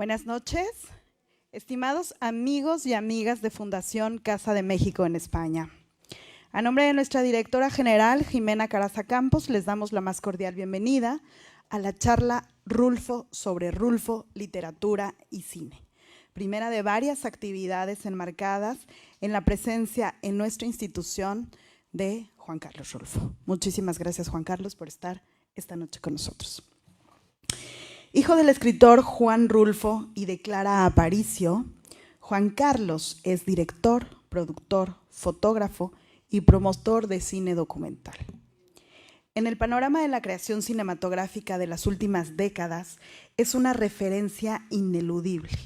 Buenas noches, estimados amigos y amigas de Fundación Casa de México en España. A nombre de nuestra directora general, Jimena Caraza Campos, les damos la más cordial bienvenida a la charla Rulfo sobre Rulfo, literatura y cine. Primera de varias actividades enmarcadas en la presencia en nuestra institución de Juan Carlos Rulfo. Muchísimas gracias, Juan Carlos, por estar esta noche con nosotros. Hijo del escritor Juan Rulfo y de Clara Aparicio, Juan Carlos es director, productor, fotógrafo y promotor de cine documental. En el panorama de la creación cinematográfica de las últimas décadas, es una referencia ineludible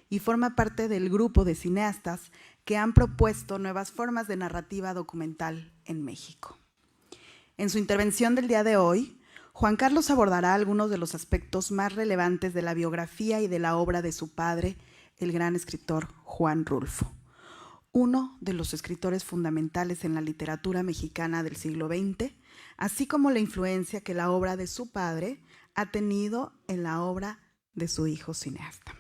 y forma parte del grupo de cineastas que han propuesto nuevas formas de narrativa documental en México. En su intervención del día de hoy, Juan Carlos abordará algunos de los aspectos más relevantes de la biografía y de la obra de su padre, el gran escritor Juan Rulfo, uno de los escritores fundamentales en la literatura mexicana del siglo XX, así como la influencia que la obra de su padre ha tenido en la obra de su hijo cineasta.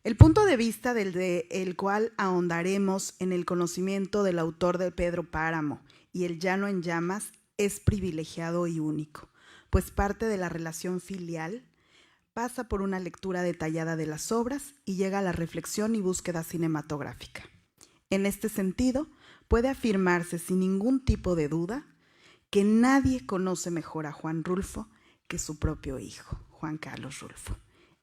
El punto de vista del cual ahondaremos en el conocimiento del autor de Pedro Páramo y El llano en llamas es privilegiado y único, pues parte de la relación filial, pasa por una lectura detallada de las obras y llega a la reflexión y búsqueda cinematográfica. En este sentido, puede afirmarse sin ningún tipo de duda que nadie conoce mejor a Juan Rulfo que su propio hijo, Juan Carlos Rulfo.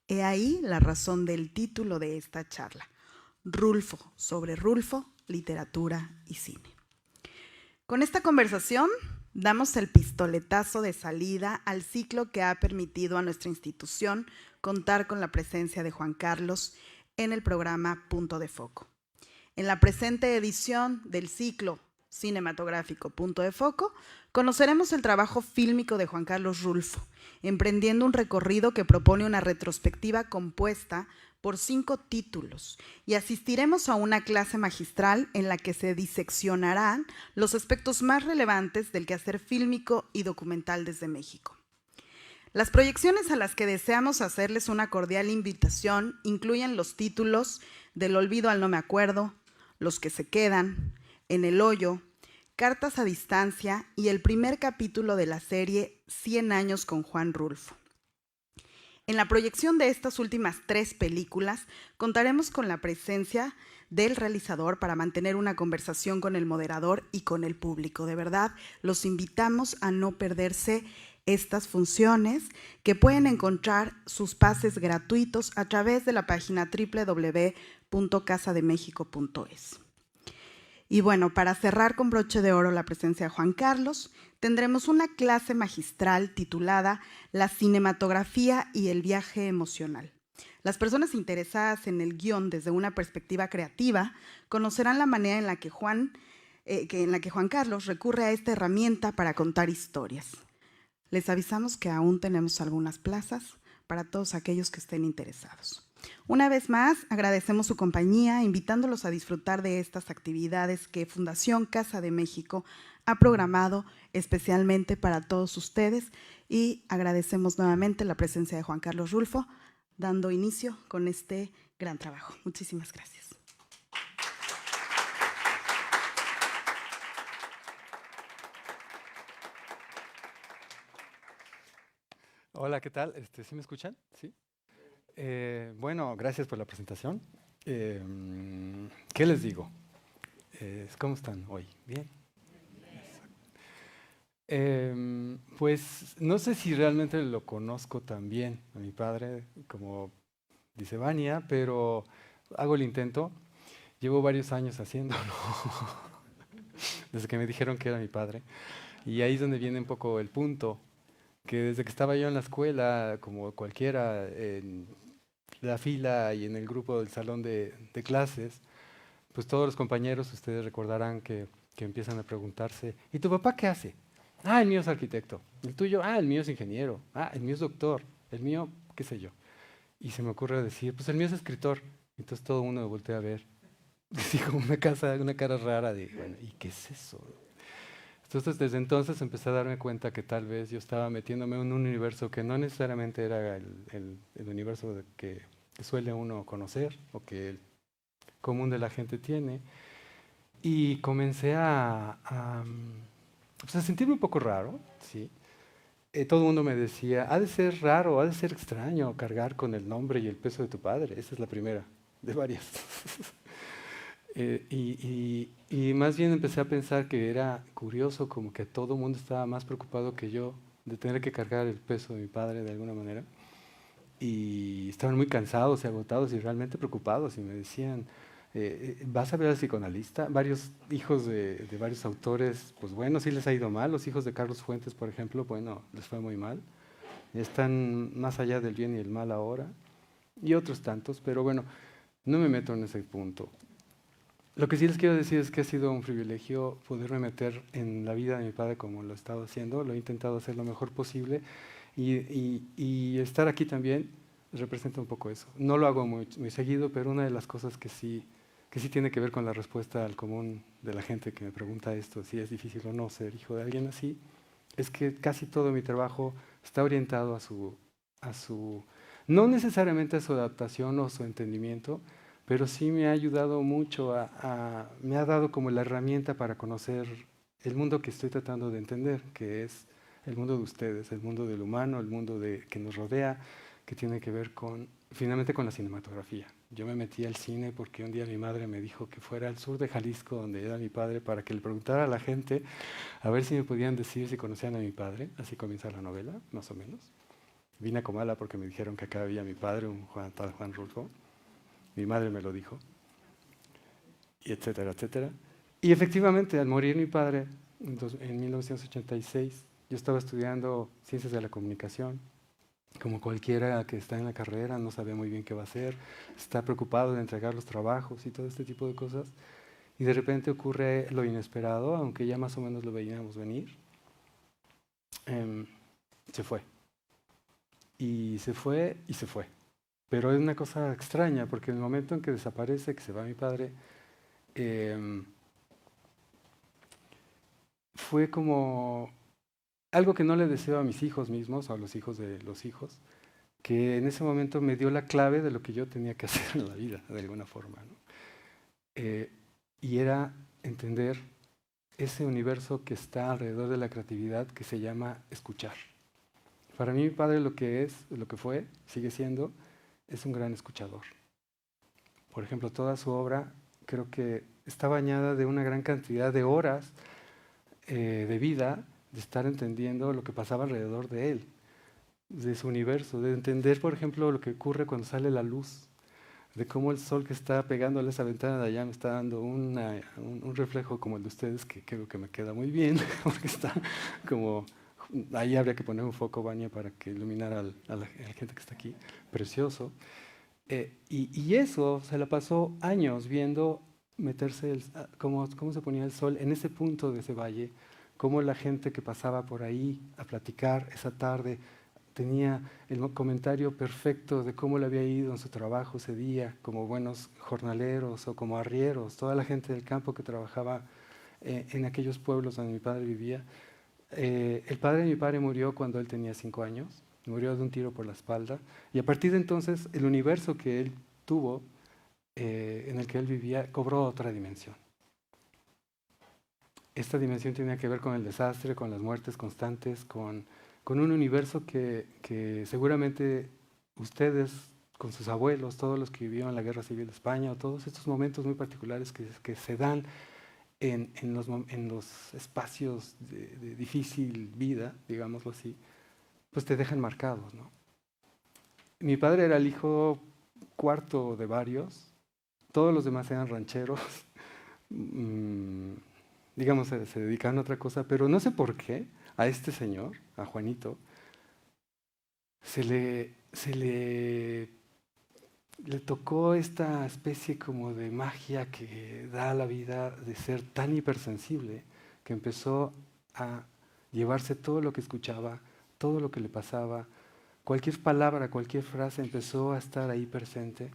He ahí la razón del título de esta charla, Rulfo sobre Rulfo, literatura y cine. Con esta conversación damos el pistoletazo de salida al ciclo que ha permitido a nuestra institución contar con la presencia de Juan Carlos en el programa Punto de Foco. En la presente edición del ciclo cinematográfico Punto de Foco, conoceremos el trabajo fílmico de Juan Carlos Rulfo, emprendiendo un recorrido que propone una retrospectiva compuesta por 5 títulos y asistiremos a una clase magistral en la que se diseccionarán los aspectos más relevantes del quehacer fílmico y documental desde México. Las proyecciones a las que deseamos hacerles una cordial invitación incluyen los títulos Del olvido al no me acuerdo, Los que se quedan, En el hoyo, Cartas a distancia y el primer capítulo de la serie 100 años con Juan Rulfo. En la proyección de estas últimas 3 películas, contaremos con la presencia del realizador para mantener una conversación con el moderador y con el público. De verdad, los invitamos a no perderse estas funciones, que pueden encontrar sus pases gratuitos a través de la página www.casademexico.es. Y bueno, para cerrar con broche de oro la presencia de Juan Carlos, tendremos una clase magistral titulada La cinematografía y el viaje emocional. Las personas interesadas en el guión desde una perspectiva creativa conocerán la manera en la que Juan Carlos recurre a esta herramienta para contar historias. Les avisamos que aún tenemos algunas plazas para todos aquellos que estén interesados. Una vez más, agradecemos su compañía, invitándolos a disfrutar de estas actividades que Fundación Casa de México ha programado especialmente para todos ustedes, y agradecemos nuevamente la presencia de Juan Carlos Rulfo, dando inicio con este gran trabajo. Muchísimas gracias. Hola, ¿qué tal? ¿Sí me escuchan? ¿Sí? Bueno, gracias por la presentación. ¿Qué les digo? ¿Cómo están hoy? ¿Bien? Pues no sé si realmente lo conozco tan bien a mi padre, como dice Vania, pero hago el intento. Llevo varios años haciéndolo, desde que me dijeron que era mi padre. Y ahí es donde viene un poco el punto, que desde que estaba yo en la escuela, como cualquiera, en la fila y en el grupo del salón de clases, pues todos los compañeros, ustedes recordarán que empiezan a preguntarse, ¿y tu papá qué hace? Ah, el mío es arquitecto. ¿El tuyo? Ah, el mío es ingeniero. Ah, el mío es doctor. El mío, qué sé yo. Y se me ocurre decir, pues el mío es escritor. Entonces todo el mundo me voltea a ver. Así como una cara rara de, bueno, ¿y qué es eso? Entonces desde entonces empecé a darme cuenta que tal vez yo estaba metiéndome en un universo que no necesariamente era el universo suele uno conocer o que el común de la gente tiene. Y comencé pues, a sentirme un poco raro, ¿sí? Todo el mundo me decía, ha de ser raro, ha de ser extraño cargar con el nombre y el peso de tu padre. Esa es la primera de varias. Y más bien empecé a pensar que era curioso, como que todo el mundo estaba más preocupado que yo de tener que cargar el peso de mi padre de alguna manera. Y estaban muy cansados y agotados y realmente preocupados y me decían, ¿vas a ver al psicoanalista? Varios hijos de varios autores, pues bueno, sí les ha ido mal. Los hijos de Carlos Fuentes, por ejemplo, bueno, les fue muy mal. Están más allá del bien y el mal ahora. Y otros tantos, pero bueno, no me meto en ese punto. Lo que sí les quiero decir es que ha sido un privilegio poderme meter en la vida de mi padre como lo he estado haciendo. Lo he intentado hacer lo mejor posible y estar aquí también representa un poco eso. No lo hago muy, muy seguido, pero una de las cosas que sí tiene que ver con la respuesta al común de la gente que me pregunta esto, si es difícil o no ser hijo de alguien así, es que casi todo mi trabajo está orientado a su, no necesariamente a su adaptación o su entendimiento, pero sí me ha ayudado mucho me ha dado como la herramienta para conocer el mundo que estoy tratando de entender, que es el mundo de ustedes, el mundo del humano, el mundo que nos rodea, que tiene que ver finalmente con la cinematografía. Yo me metí al cine porque un día mi madre me dijo que fuera al sur de Jalisco, donde era mi padre, para que le preguntara a la gente a ver si me podían decir si conocían a mi padre. Así comienza la novela, más o menos. Vine a Comala porque me dijeron que acá había mi padre, un tal Juan Rulfo. Mi madre me lo dijo, y etcétera, etcétera. Y efectivamente, al morir mi padre en 1986, yo estaba estudiando Ciencias de la Comunicación. Como cualquiera que está en la carrera, no sabe muy bien qué va a hacer, está preocupado de entregar los trabajos y todo este tipo de cosas. Y de repente ocurre lo inesperado, aunque ya más o menos lo veíamos venir. Se fue. Y se fue y se fue. Pero es una cosa extraña, porque en el momento en que desaparece, que se va mi padre, fue como algo que no le deseo a mis hijos mismos, o a los hijos de los hijos, que en ese momento me dio la clave de lo que yo tenía que hacer en la vida, de alguna forma, ¿no? Y era entender ese universo que está alrededor de la creatividad que se llama escuchar. Para mí mi padre lo que es, lo que fue, sigue siendo, es un gran escuchador. Por ejemplo, toda su obra creo que está bañada de una gran cantidad de horas de vida, de estar entendiendo lo que pasaba alrededor de él, de su universo, de entender, por ejemplo, lo que ocurre cuando sale la luz, de cómo el sol que está pegándole a esa ventana de allá me está dando un reflejo como el de ustedes, que creo que me queda muy bien, porque está como, ahí habría que poner un foco baña para que iluminara a la gente que está aquí, precioso. Y eso se la pasó años viendo meterse, cómo se ponía el sol en ese punto de ese valle, cómo la gente que pasaba por ahí a platicar esa tarde tenía el comentario perfecto de cómo le había ido en su trabajo ese día, como buenos jornaleros o como arrieros, toda la gente del campo que trabajaba en aquellos pueblos donde mi padre vivía. El padre de mi padre murió cuando él tenía 5 años, murió de un tiro por la espalda, y a partir de entonces el universo que él tuvo, en el que él vivía, cobró otra dimensión. Esta dimensión tenía que ver con el desastre, con las muertes constantes, con un universo que seguramente ustedes, con sus abuelos, todos los que vivieron la Guerra Civil de España, o todos estos momentos muy particulares que se dan en los espacios de difícil vida, digámoslo así, pues te dejan marcados, ¿no? Mi padre era el hijo cuarto de varios, todos los demás eran rancheros, digamos, se dedicaban a otra cosa, pero no sé por qué a este señor, a Juanito, le tocó esta especie como de magia que da a la vida de ser tan hipersensible que empezó a llevarse todo lo que escuchaba, todo lo que le pasaba, cualquier palabra, cualquier frase empezó a estar ahí presente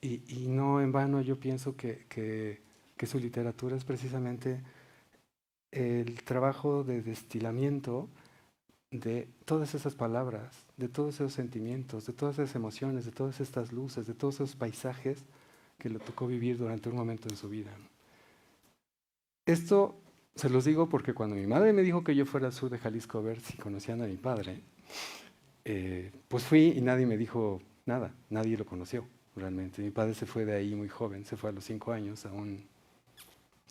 y no en vano yo pienso que su literatura es precisamente el trabajo de destilamiento de todas esas palabras, de todos esos sentimientos, de todas esas emociones, de todas estas luces, de todos esos paisajes que le tocó vivir durante un momento en su vida. Esto se los digo porque cuando mi madre me dijo que yo fuera al sur de Jalisco a ver si conocían a mi padre, pues fui y nadie me dijo nada, nadie lo conoció realmente. Mi padre se fue de ahí muy joven, se fue a los 5 años a un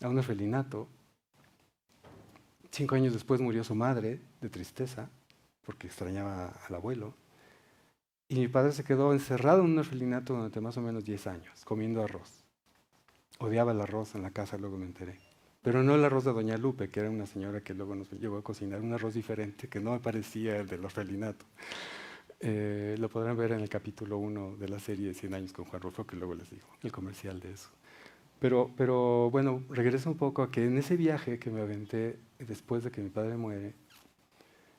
orfelinato. 5 años después murió su madre de tristeza porque extrañaba al abuelo. Y mi padre se quedó encerrado en un orfelinato durante más o menos 10 años, comiendo arroz. Odiaba el arroz en la casa, luego me enteré. Pero no el arroz de Doña Lupe, que era una señora que luego nos llevó a cocinar, un arroz diferente que no me parecía el del orfelinato. Lo podrán ver en el capítulo 1 de la serie 100 años con Juan Rulfo, que luego les digo, el comercial de eso. Pero bueno, regreso un poco a que en ese viaje que me aventé después de que mi padre muere,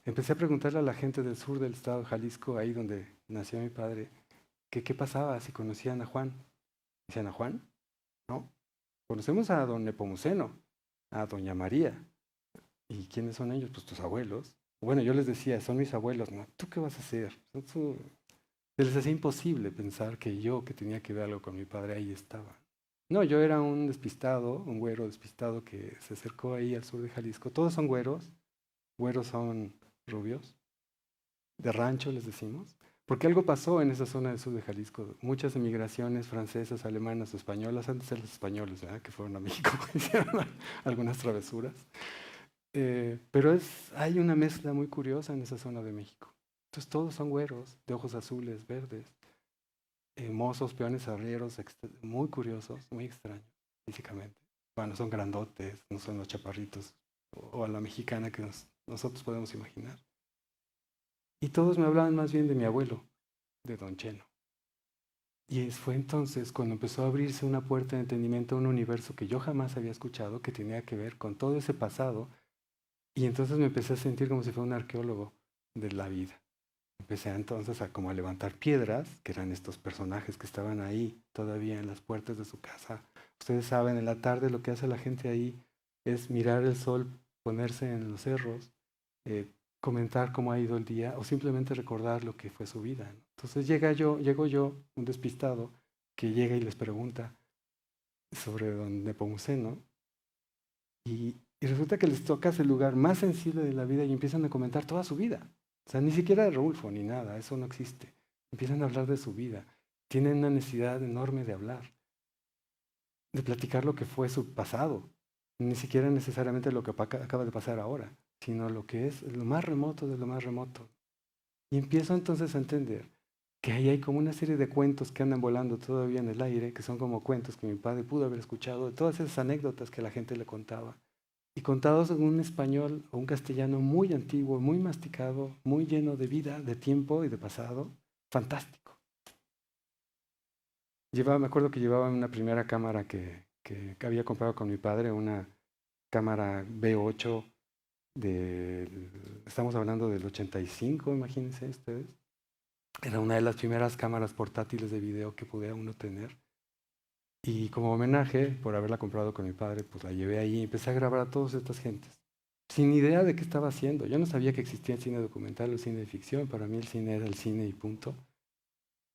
empecé a preguntarle a la gente del sur del estado de Jalisco, ahí donde nació mi padre, que qué pasaba si conocían a Juan. ¿Decían a Juan? No. Conocemos a don Nepomuceno, a doña María. ¿Y quiénes son ellos? Pues tus abuelos. Bueno, yo les decía, son mis abuelos. No, ¿tú qué vas a hacer? Se les hacía imposible pensar que yo, que tenía que ver algo con mi padre, ahí estaba. No, yo era un despistado, un güero despistado que se acercó ahí al sur de Jalisco. Todos son güeros. Güeros son rubios. De rancho les decimos. Porque algo pasó en esa zona del sur de Jalisco. Muchas emigraciones francesas, alemanas o españolas, antes eran los españoles, ¿verdad?, que fueron a México y hicieron algunas travesuras. Pero hay una mezcla muy curiosa en esa zona de México. Entonces todos son güeros, de ojos azules, verdes, mozos, peones, arrieros, muy curiosos, muy extraños físicamente. Bueno, son grandotes, no son los chaparritos o a la mexicana que nosotros podemos imaginar. Y todos me hablaban más bien de mi abuelo, de Don Cheno. Y fue entonces cuando empezó a abrirse una puerta de entendimiento a un universo que yo jamás había escuchado, que tenía que ver con todo ese pasado. Y entonces me empecé a sentir como si fuera un arqueólogo de la vida. Empecé entonces a como a levantar piedras, que eran estos personajes que estaban ahí todavía en las puertas de su casa. Ustedes saben, en la tarde lo que hace la gente ahí es mirar el sol, ponerse en los cerros, comentar cómo ha ido el día o simplemente recordar lo que fue su vida. Entonces llego yo, un despistado, que llega y les pregunta sobre don Nepomuceno y resulta que les tocas el lugar más sensible de la vida y empiezan a comentar toda su vida. O sea, ni siquiera de Rulfo ni nada, eso no existe. Empiezan a hablar de su vida. Tienen una necesidad enorme de hablar, de platicar lo que fue su pasado. Ni siquiera necesariamente lo que acaba de pasar ahora, sino lo que es lo más remoto de lo más remoto. Y empiezo entonces a entender que ahí hay como una serie de cuentos que andan volando todavía en el aire, que son como cuentos que mi padre pudo haber escuchado, de todas esas anécdotas que la gente le contaba. Y contados en un español o un castellano muy antiguo, muy masticado, muy lleno de vida, de tiempo y de pasado, fantástico. Me acuerdo que llevaba una primera cámara que había comprado con mi padre, una cámara B8 estamos hablando del 85, imagínense ustedes. Era una de las primeras cámaras portátiles de video que pudiera uno tener. Y como homenaje por haberla comprado con mi padre, pues la llevé ahí y empecé a grabar a todas estas gentes, sin idea de qué estaba haciendo. Yo no sabía que existía el cine documental o el cine de ficción. Para mí el cine era el cine y punto.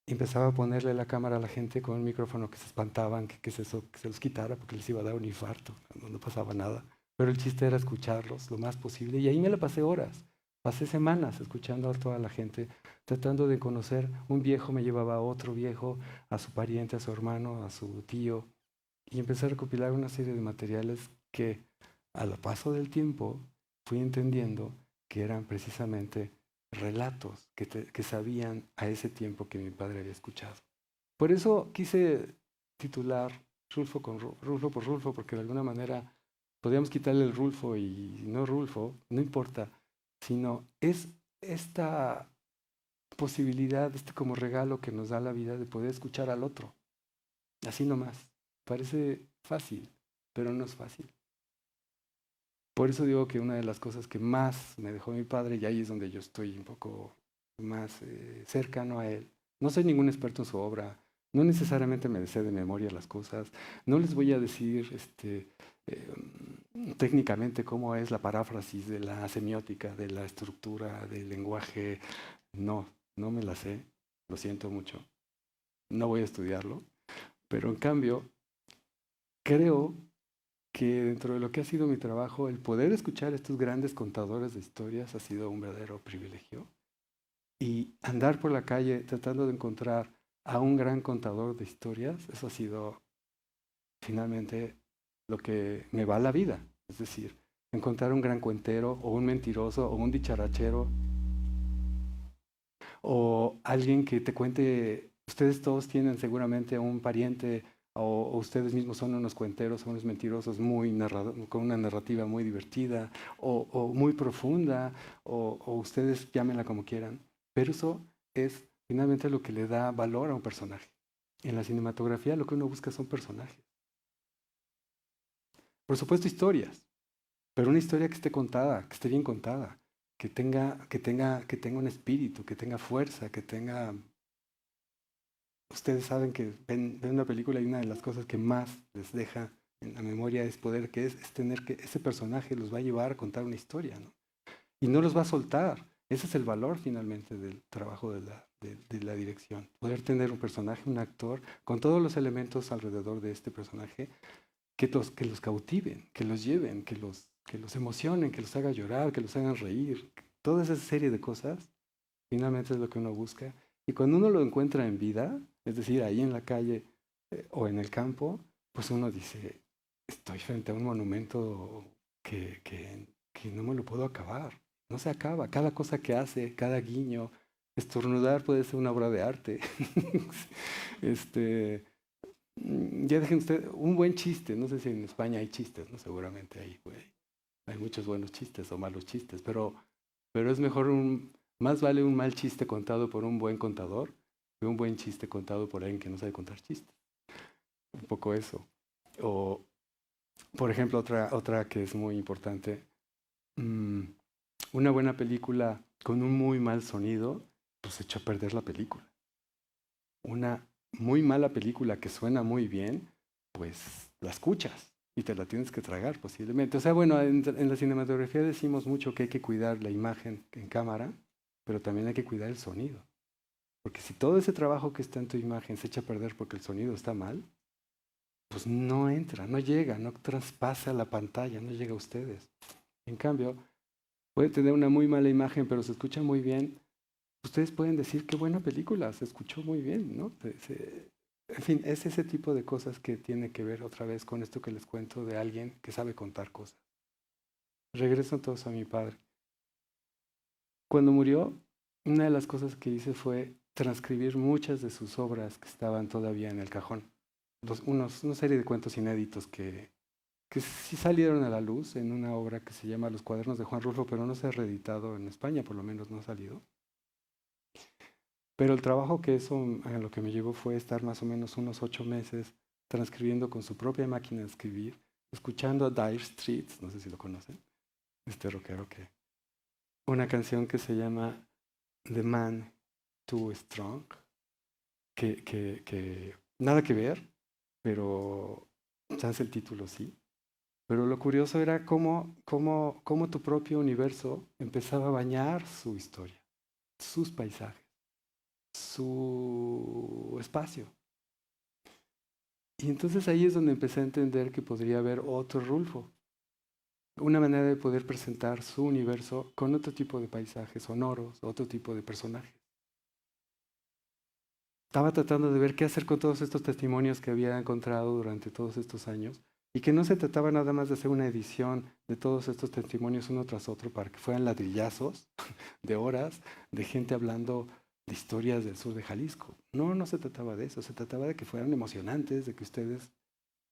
Y empezaba a ponerle la cámara a la gente con un micrófono que se espantaban, que se los quitara porque les iba a dar un infarto. No pasaba nada. Pero el chiste era escucharlos lo más posible. Y ahí me la pasé horas. Pasé semanas escuchando a toda la gente, tratando de conocer. Un viejo me llevaba a otro viejo, a su pariente, a su hermano, a su tío. Y empecé a recopilar una serie de materiales que, al paso del tiempo, fui entendiendo que eran precisamente relatos que sabían a ese tiempo que mi padre había escuchado. Por eso quise titular Rulfo por Rulfo, porque de alguna manera podríamos quitarle el Rulfo y no Rulfo, no importa, sino es esta posibilidad, como regalo que nos da la vida de poder escuchar al otro, así nomás. Parece fácil, pero no es fácil. Por eso digo que una de las cosas que más me dejó mi padre, y ahí es donde yo estoy un poco más cercano a él. No soy ningún experto en su obra, no necesariamente me sé de memoria las cosas, no les voy a decir técnicamente cómo es la paráfrasis de la semiótica, de la estructura, del lenguaje. No, no me la sé, lo siento mucho. No voy a estudiarlo, pero en cambio creo que dentro de lo que ha sido mi trabajo, el poder escuchar a estos grandes contadores de historias ha sido un verdadero privilegio. Y andar por la calle tratando de encontrar a un gran contador de historias, eso ha sido finalmente lo que me va la vida. Es decir, encontrar un gran cuentero o un mentiroso o un dicharachero o alguien que te cuente, ustedes todos tienen seguramente un pariente o ustedes mismos son unos cuenteros, son unos mentirosos con una narrativa muy divertida o muy profunda o ustedes llámenla como quieran. Pero eso es finalmente lo que le da valor a un personaje. En la cinematografía lo que uno busca son personajes. Por supuesto historias, pero una historia que esté contada, que esté bien contada, que tenga un espíritu, que tenga fuerza, que tenga. Ustedes saben que ven una película y una de las cosas que más les deja en la memoria es poder, es tener que ese personaje los va a llevar a contar una historia, ¿no? Y no los va a soltar. Ese es el valor finalmente del trabajo de la dirección. Poder tener un personaje, un actor, con todos los elementos alrededor de este personaje que los cautiven, que los lleven, que los emocionen, que los haga llorar, que los hagan reír. Toda esa serie de cosas finalmente es lo que uno busca. Y cuando uno lo encuentra en vida, es decir, ahí en la calle o en el campo, pues uno dice, estoy frente a un monumento que no me lo puedo acabar. No se acaba. Cada cosa que hace, cada guiño, estornudar puede ser una obra de arte. este, ya dejen ustedes, un buen chiste, no sé si en España hay chistes, ¿no? Seguramente hay muchos buenos chistes o malos chistes, pero es mejor más vale un mal chiste contado por un buen contador que un buen chiste contado por alguien que no sabe contar chistes. Un poco eso. O, por ejemplo, otra que es muy importante, una buena película con un muy mal sonido, pues echa a perder la película. Una muy mala película que suena muy bien, pues la escuchas y te la tienes que tragar posiblemente. O sea, bueno, en la cinematografía decimos mucho que hay que cuidar la imagen en cámara, pero también hay que cuidar el sonido. Porque si todo ese trabajo que está en tu imagen se echa a perder porque el sonido está mal, pues no entra, no llega, no traspasa la pantalla, no llega a ustedes. En cambio, puede tener una muy mala imagen, pero se escucha muy bien. Ustedes pueden decir qué buena película, se escuchó muy bien, ¿no? En fin, es ese tipo de cosas que tiene que ver otra vez con esto que les cuento de alguien que sabe contar cosas. Regreso todos a mi padre. Cuando murió, una de las cosas que hice fue transcribir muchas de sus obras que estaban todavía en el cajón. Una serie de cuentos inéditos que sí salieron a la luz en una obra que se llama Los cuadernos de Juan Rulfo, pero no se ha reeditado en España, por lo menos no ha salido. Pero el trabajo que eso a lo que me llevó fue estar más o menos unos 8 meses transcribiendo con su propia máquina de escribir, escuchando a Dire Straits, no sé si lo conocen, este rockero que... Una canción que se llama The Man Too Strong, que nada que ver, pero sabes el título sí. Pero lo curioso era cómo tu propio universo empezaba a bañar su historia, sus paisajes, su espacio. Y entonces ahí es donde empecé a entender que podría haber otro Rulfo, una manera de poder presentar su universo con otro tipo de paisajes sonoros, otro tipo de personajes. Estaba tratando de ver qué hacer con todos estos testimonios que había encontrado durante todos estos años y que no se trataba nada más de hacer una edición de todos estos testimonios uno tras otro para que fueran ladrillazos de horas de gente hablando de historias del sur de Jalisco. No se trataba de eso, se trataba de que fueran emocionantes, de que ustedes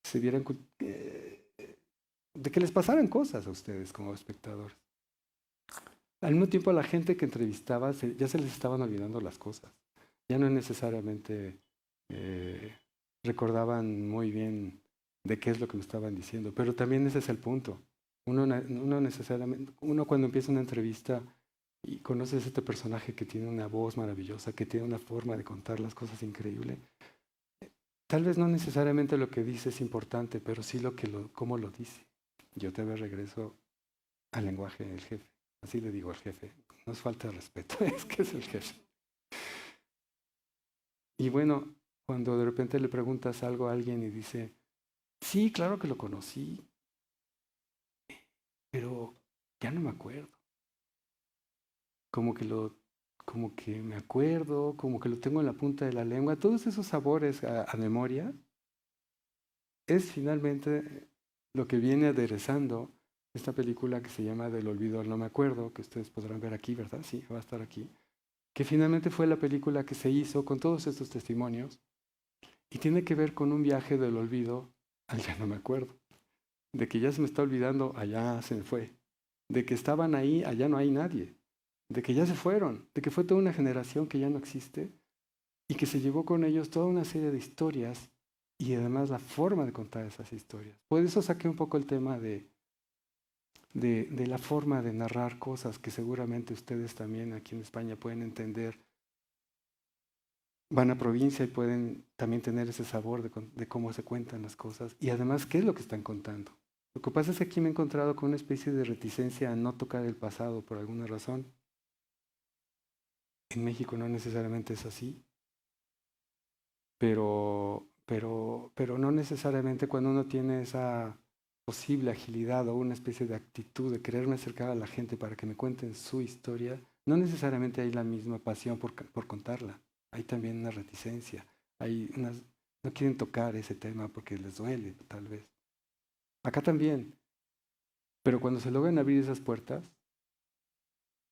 se vieran, de que les pasaran cosas a ustedes como espectadores. Al mismo tiempo a la gente que entrevistaba ya se les estaban olvidando las cosas. Ya no necesariamente recordaban muy bien de qué es lo que me estaban diciendo, pero también ese es el punto. Uno cuando empieza una entrevista y conoces a este personaje que tiene una voz maravillosa, que tiene una forma de contar las cosas increíble, tal vez no necesariamente lo que dice es importante, pero sí cómo lo dice. yo te regreso al lenguaje del jefe. Así le digo al jefe. No es falta de respeto, es que es el jefe. Y bueno, cuando de repente le preguntas algo a alguien y dice, sí, claro que lo conocí, pero ya no me acuerdo. Como que como que me acuerdo, como que lo tengo en la punta de la lengua. Todos esos sabores a memoria es finalmente lo que viene aderezando esta película que se llama Del olvido al no me acuerdo, que ustedes podrán ver aquí, ¿verdad? Sí, va a estar aquí. Que finalmente fue la película que se hizo con todos estos testimonios y tiene que ver con un viaje del olvido al ya no me acuerdo. De que ya se me está olvidando, allá se me fue. De que estaban ahí, allá no hay nadie. De que ya se fueron, de que fue toda una generación que ya no existe y que se llevó con ellos toda una serie de historias y además la forma de contar esas historias. Por eso saqué un poco el tema de la forma de narrar cosas que seguramente ustedes también aquí en España pueden entender. Van a provincia y pueden también tener ese sabor de cómo se cuentan las cosas y además qué es lo que están contando. Lo que pasa es que aquí me he encontrado con una especie de reticencia a no tocar el pasado por alguna razón. En México no necesariamente es así, pero no necesariamente cuando uno tiene esa posible agilidad o una especie de actitud de quererme acercar a la gente para que me cuenten su historia, no necesariamente hay la misma pasión por contarla. Hay también una reticencia. No quieren tocar ese tema porque les duele, tal vez. Acá también. Pero cuando se logran abrir esas puertas,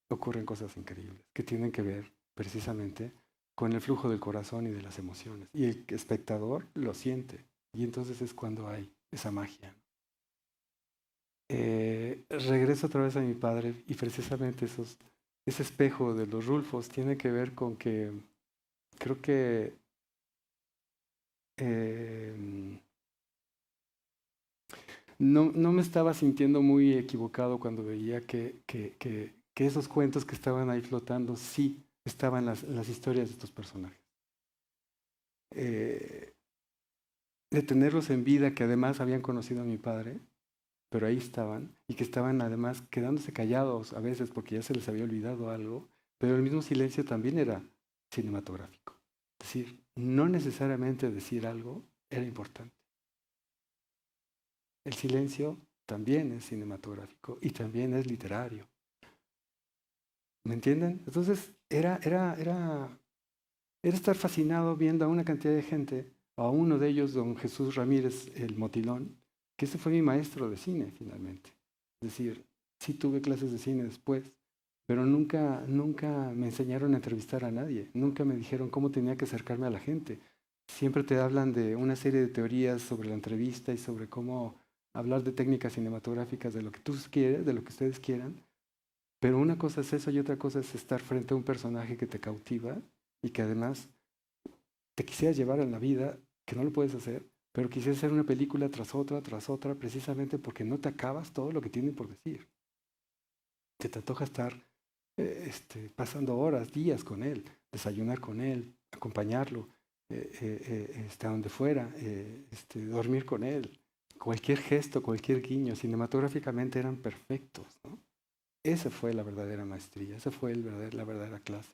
ocurren cosas increíbles que tienen que ver precisamente con el flujo del corazón y de las emociones. Y el espectador lo siente. Y entonces es cuando hay esa magia. Regreso otra vez a mi padre y precisamente ese espejo de los Rulfos tiene que ver con que creo que no me estaba sintiendo muy equivocado cuando veía que esos cuentos que estaban ahí flotando sí estaban en las historias de estos personajes. De tenerlos en vida, que además habían conocido a mi padre, pero ahí estaban, y que estaban además quedándose callados a veces porque ya se les había olvidado algo, pero el mismo silencio también era cinematográfico. Es decir, no necesariamente decir algo era importante. El silencio también es cinematográfico y también es literario. ¿Me entienden? Entonces era estar fascinado viendo a una cantidad de gente, a uno de ellos, don Jesús Ramírez, el Motilón, que ese fue mi maestro de cine finalmente. Es decir, sí tuve clases de cine después, pero nunca me enseñaron a entrevistar a nadie, nunca me dijeron cómo tenía que acercarme a la gente. Siempre te hablan de una serie de teorías sobre la entrevista y sobre cómo hablar de técnicas cinematográficas, de lo que tú quieres, de lo que ustedes quieran, pero una cosa es eso y otra cosa es estar frente a un personaje que te cautiva y que además te quisieras llevar en la vida, que no lo puedes hacer, pero quisieras hacer una película tras otra, precisamente porque no te acabas todo lo que tienen por decir. Te antoja estar pasando horas, días con él, desayunar con él, acompañarlo, a donde fuera, dormir con él. Cualquier gesto, cualquier guiño, cinematográficamente eran perfectos, ¿no? Esa fue la verdadera maestría, esa fue la verdadera clase.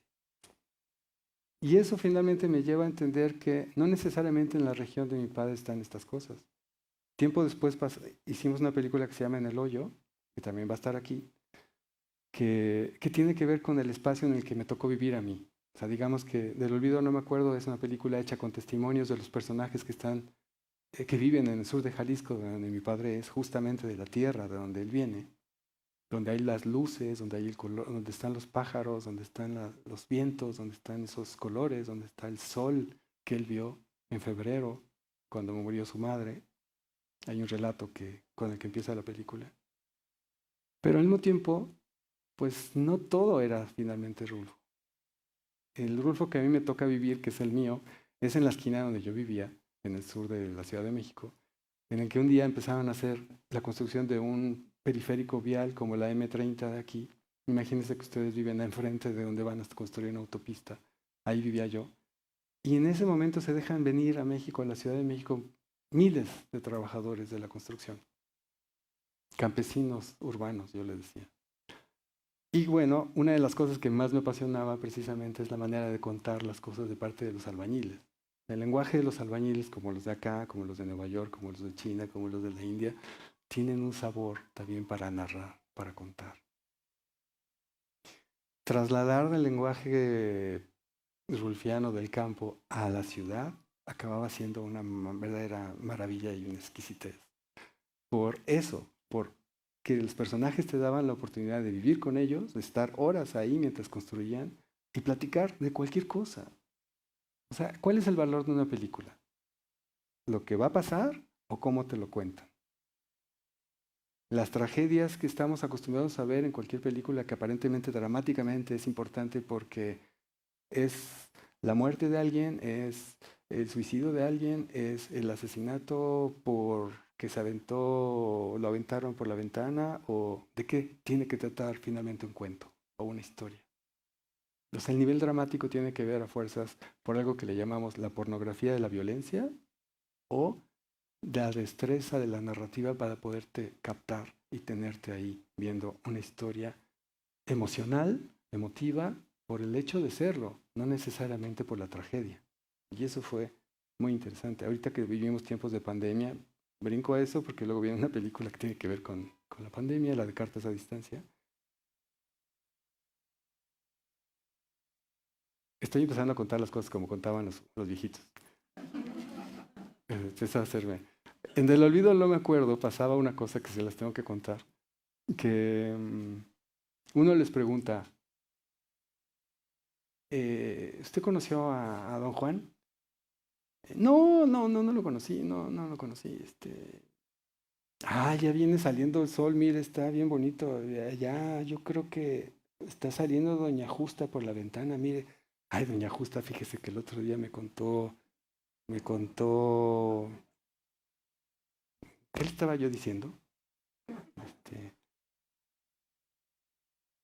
Y eso finalmente me lleva a entender que no necesariamente en la región de mi padre están estas cosas. Tiempo después hicimos una película que se llama En el Hoyo, que también va a estar aquí, que tiene que ver con el espacio en el que me tocó vivir a mí. O sea, digamos que Del olvido no me acuerdo, es una película hecha con testimonios de los personajes que viven en el sur de Jalisco, de donde mi padre es, justamente de la tierra de donde él viene, donde hay las luces, donde hay el color, donde están los pájaros, donde están los vientos, donde están esos colores, donde está el sol que él vio en febrero, cuando murió su madre. Hay un relato con el que empieza la película. Pero al mismo tiempo, pues no todo era finalmente Rulfo. El Rulfo que a mí me toca vivir, que es el mío, es en la esquina donde yo vivía, en el sur de la Ciudad de México, en el que un día empezaron a hacer la construcción de un periférico vial como la M30 de aquí. Imagínense que ustedes viven enfrente de donde van a construir una autopista. Ahí vivía yo. Y en ese momento se dejan venir a México, a la Ciudad de México, miles de trabajadores de la construcción. campesinos urbanos, yo les decía. Y bueno, una de las cosas que más me apasionaba precisamente es la manera de contar las cosas de parte de los albañiles. El lenguaje de los albañiles, como los de acá, como los de Nueva York, como los de China, como los de la India, tienen un sabor también para narrar, para contar. Trasladar el lenguaje rulfiano del campo a la ciudad acababa siendo una verdadera maravilla y una exquisitez. Por eso, por que los personajes te daban la oportunidad de vivir con ellos, de estar horas ahí mientras construían y platicar de cualquier cosa. O sea, ¿cuál es el valor de una película? ¿Lo que va a pasar o cómo te lo cuentan? Las tragedias que estamos acostumbrados a ver en cualquier película que aparentemente dramáticamente es importante porque es la muerte de alguien, es el suicidio de alguien, es el asesinato porque lo aventaron por la ventana, o de qué tiene que tratar finalmente un cuento o una historia. O sea, el nivel dramático tiene que ver a fuerzas por algo que le llamamos la pornografía de la violencia o la destreza de la narrativa para poderte captar y tenerte ahí viendo una historia emocional, emotiva, por el hecho de serlo, no necesariamente por la tragedia. Y eso fue muy interesante. Ahorita que vivimos tiempos de pandemia, brinco a eso porque luego viene una película que tiene que ver con la pandemia, la de Cartas a Distancia. Estoy empezando a contar las cosas como contaban los viejitos. Empezó a hacerme. En Del Olvido no me acuerdo, pasaba una cosa que se las tengo que contar, que uno les pregunta, ¿usted conoció a don Juan? No lo conocí, no lo conocí. Ya viene saliendo el sol, mire, está bien bonito. Ya, yo creo que está saliendo Doña Justa por la ventana, mire. Ay, Doña Justa, fíjese que el otro día me contó, ¿qué le estaba yo diciendo? Este,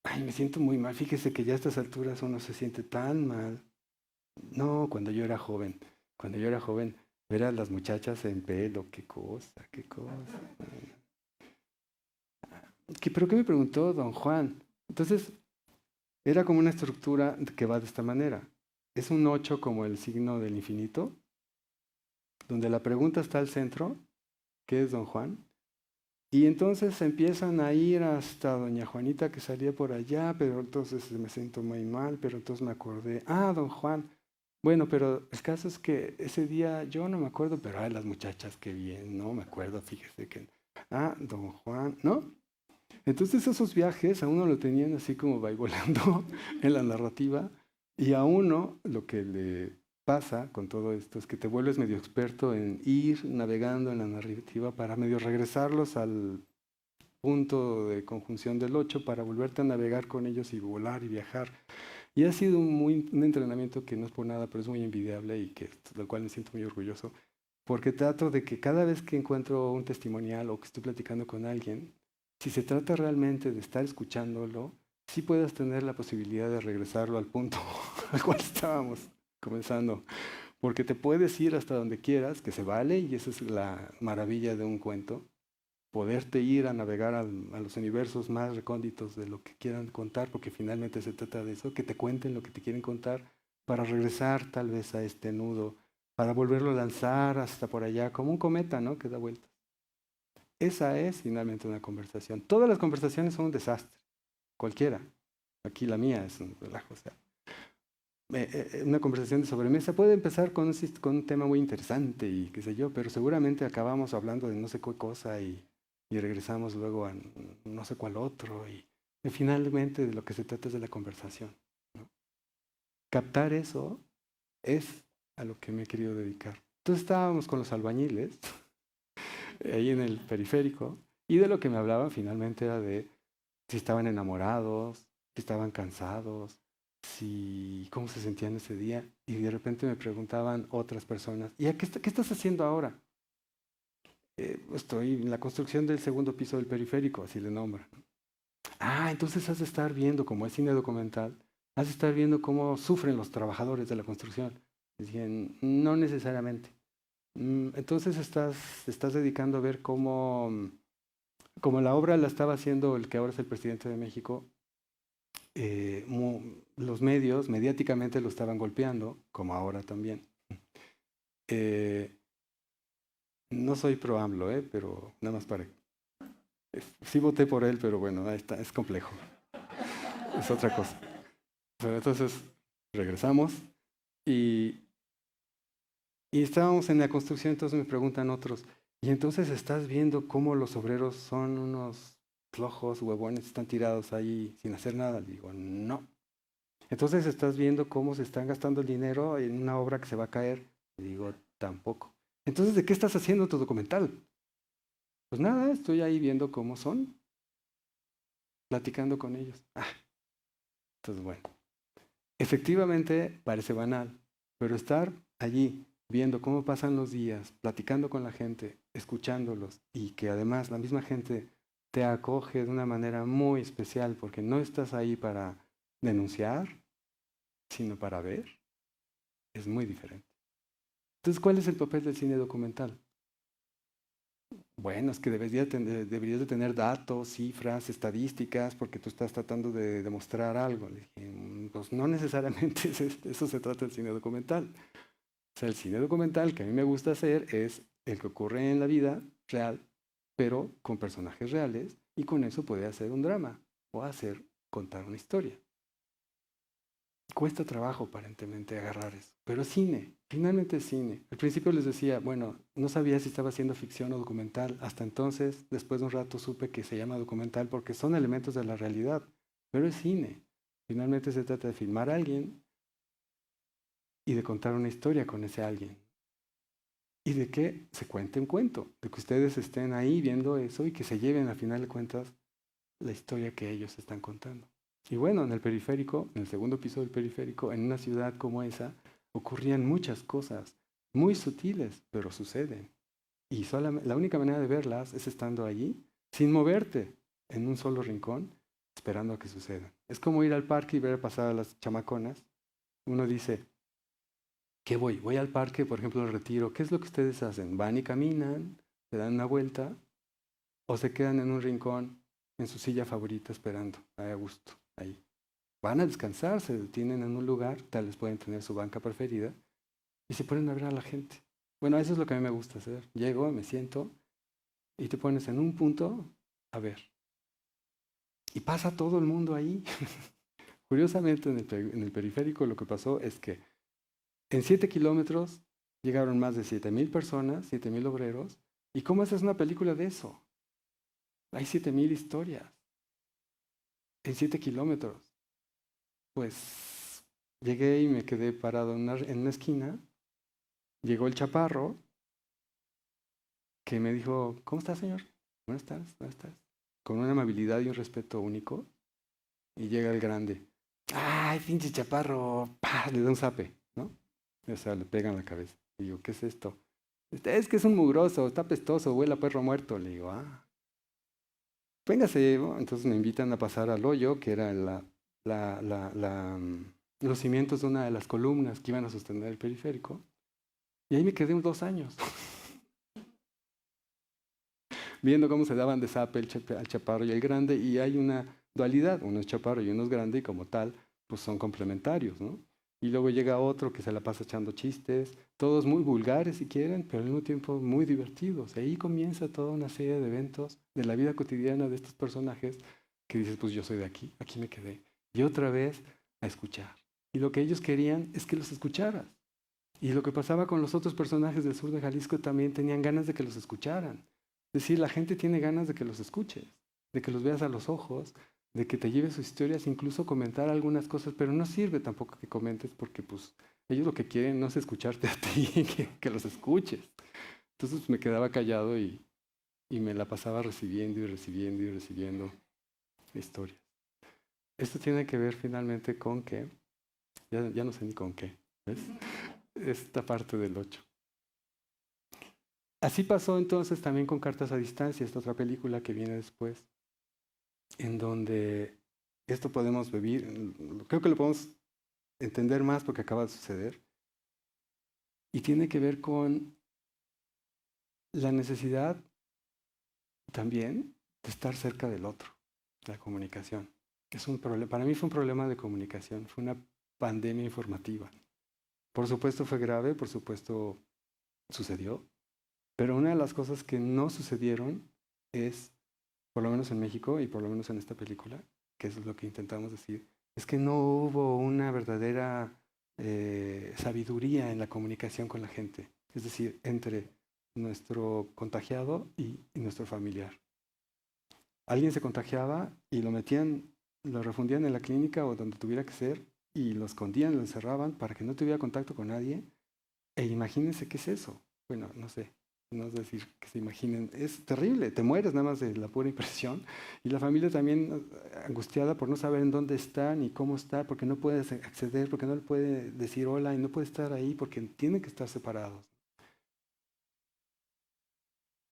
Ay, me siento muy mal, fíjese que ya a estas alturas uno se siente tan mal. No, cuando yo era joven, ver a las muchachas en pelo, qué cosa, qué cosa. ¿Pero qué me preguntó don Juan? Entonces, era como una estructura que va de esta manera. Es un 8 como el signo del infinito, donde la pregunta está al centro, ¿qué es don Juan? Y entonces empiezan a ir hasta doña Juanita que salía por allá, pero entonces me siento muy mal, pero entonces me acordé, don Juan. Bueno, pero el caso es que ese día yo no me acuerdo, pero las muchachas, qué bien, no me acuerdo, fíjese que, don Juan, ¿no? Entonces esos viajes a uno lo tenían así como volando en la narrativa, y a uno lo que le pasa con todo esto es que te vuelves medio experto en ir navegando en la narrativa para medio regresarlos al punto de conjunción del 8 para volverte a navegar con ellos y volar y viajar. Y ha sido un entrenamiento que no es por nada, pero es muy envidiable y del cual me siento muy orgulloso, porque trato de que cada vez que encuentro un testimonial o que estoy platicando con alguien, si se trata realmente de estar escuchándolo, sí puedas tener la posibilidad de regresarlo al punto al cual estábamos comenzando. Porque te puedes ir hasta donde quieras, que se vale, y esa es la maravilla de un cuento, poderte ir a navegar a los universos más recónditos de lo que quieran contar, porque finalmente se trata de eso, que te cuenten lo que te quieren contar, para regresar tal vez a este nudo, para volverlo a lanzar hasta por allá, como un cometa, ¿no? Que da vueltas. Esa es finalmente una conversación. Todas las conversaciones son un desastre, cualquiera. Aquí la mía es un relajo. O sea, una conversación de sobremesa puede empezar con un tema muy interesante y qué sé yo, pero seguramente acabamos hablando de no sé qué cosa y regresamos luego a no sé cuál otro, y finalmente de lo que se trata es de la conversación, ¿no? Captar eso es a lo que me he querido dedicar. Entonces estábamos con los albañiles ahí en el periférico, y de lo que me hablaban finalmente era de si estaban enamorados, si estaban cansados, cómo se sentían ese día, y de repente me preguntaban otras personas, ¿y qué estás haciendo ahora? Estoy en la construcción del segundo piso del periférico, así le nombran. Entonces has de estar viendo, como es cine documental, has de estar viendo cómo sufren los trabajadores de la construcción. Decían, no necesariamente. Entonces estás dedicando a ver cómo como la obra la estaba haciendo el que ahora es el presidente de México, los medios mediáticamente lo estaban golpeando, como ahora también. No soy pro AMLO, pero nada más para... Sí voté por él, pero bueno, ahí está, es complejo. Es otra cosa. Pero entonces regresamos y estábamos en la construcción, entonces me preguntan otros, y entonces estás viendo cómo los obreros son unos flojos, huevones, están tirados ahí sin hacer nada. Le digo, no. Entonces estás viendo cómo se están gastando el dinero en una obra que se va a caer. Le digo, tampoco. Entonces, ¿de qué estás haciendo tu documental? Pues nada, estoy ahí viendo cómo son, platicando con ellos. Entonces, bueno, efectivamente parece banal, pero estar allí viendo cómo pasan los días, platicando con la gente, escuchándolos y que además la misma gente te acoge de una manera muy especial porque no estás ahí para denunciar, sino para ver, es muy diferente. Entonces, ¿cuál es el papel del cine documental? Bueno, es que deberías de tener datos, cifras, estadísticas, porque tú estás tratando de demostrar algo. Le dije, pues no necesariamente eso se trata del cine documental. O sea, el cine documental que a mí me gusta hacer es el que ocurre en la vida real, pero con personajes reales, y con eso puede hacer un drama o contar una historia. Cuesta trabajo aparentemente agarrar eso, pero es cine, finalmente es cine. Al principio les decía, bueno, no sabía si estaba haciendo ficción o documental, hasta entonces, después de un rato supe que se llama documental porque son elementos de la realidad, pero es cine. Finalmente se trata de filmar a alguien y de contar una historia con ese alguien. Y de que se cuente un cuento, de que ustedes estén ahí viendo eso y que se lleven a final de cuentas la historia que ellos están contando. Y bueno, en el periférico, en el segundo piso del periférico, en una ciudad como esa, ocurrían muchas cosas muy sutiles, pero suceden. Y la única manera de verlas es estando allí, sin moverte, en un solo rincón, esperando a que sucedan. Es como ir al parque y ver pasar a las chamaconas. Uno dice, ¿qué voy? Voy al parque, por ejemplo, al Retiro. ¿Qué es lo que ustedes hacen? ¿Van y caminan? ¿Se dan una vuelta? ¿O se quedan en un rincón, en su silla favorita, esperando, ahí a gusto, ahí? Van a descansar, se detienen en un lugar, tal vez pueden tener su banca preferida, y se ponen a ver a la gente. Bueno, eso es lo que a mí me gusta hacer. Llego, me siento, y te pones en un punto a ver. Y pasa todo el mundo ahí. Curiosamente, en el periférico lo que pasó es que en 7 kilómetros llegaron más de 7,000 personas, 7,000 obreros. ¿Y cómo haces una película de eso? Hay 7,000 historias en 7 kilómetros. Pues llegué y me quedé parado en una esquina. Llegó el chaparro que me dijo, ¿cómo está, señor? Buenas tardes, buenas tardes. Con una amabilidad y un respeto único. Y llega el grande. ¡Ay, pinche chaparro! ¡Pah! Le da un zape, ¿no? O sea, le pegan la cabeza. Y digo, ¿qué es esto? Es que es un mugroso, está pestoso, huele a perro muerto. Le digo, véngase. ¿No? Entonces me invitan a pasar al hoyo, que era los cimientos de una de las columnas que iban a sostener el periférico. Y ahí me quedé 2 años. Viendo cómo se daban de zape al chaparro y el grande, y hay una dualidad, uno es chaparro y uno es grande, y como tal, pues son complementarios, ¿no? Y luego llega otro que se la pasa echando chistes, todos muy vulgares si quieren, pero al mismo tiempo muy divertidos. Y ahí comienza toda una serie de eventos de la vida cotidiana de estos personajes que dices, pues yo soy de aquí, aquí me quedé. Y otra vez a escuchar. Y lo que ellos querían es que los escucharas. Y lo que pasaba con los otros personajes del sur de Jalisco también tenían ganas de que los escucharan. Es decir, la gente tiene ganas de que los escuches, de que los veas a los ojos, de que te lleves sus historias, incluso comentar algunas cosas, pero no sirve tampoco que comentes porque pues ellos lo que quieren no es escucharte a ti, que los escuches. Entonces me quedaba callado y me la pasaba recibiendo y recibiendo y recibiendo historias. Esto tiene que ver finalmente con que, ya no sé ni con qué, ¿ves? Esta parte del 8. Así pasó entonces también con Cartas a Distancia, esta otra película que viene después, en donde esto podemos vivir, creo que lo podemos entender más porque acaba de suceder, y tiene que ver con la necesidad también de estar cerca del otro, la comunicación. Es un problema, para mí fue un problema de comunicación, fue una pandemia informativa. Por supuesto fue grave, por supuesto sucedió, pero una de las cosas que no sucedieron es, por lo menos en México y por lo menos en esta película, que eso es lo que intentamos decir, es que no hubo una verdadera sabiduría en la comunicación con la gente, es decir, entre nuestro contagiado y nuestro familiar. Alguien se contagiaba y lo metían, lo refundían en la clínica o donde tuviera que ser y lo escondían, lo encerraban para que no tuviera contacto con nadie. E imagínense qué es eso. Bueno, no sé, no es decir que se imaginen, es terrible, te mueres nada más de la pura impresión. Y la familia también angustiada por no saber en dónde está ni cómo está, porque no puede acceder, porque no le puede decir hola y no puede estar ahí porque tienen que estar separados.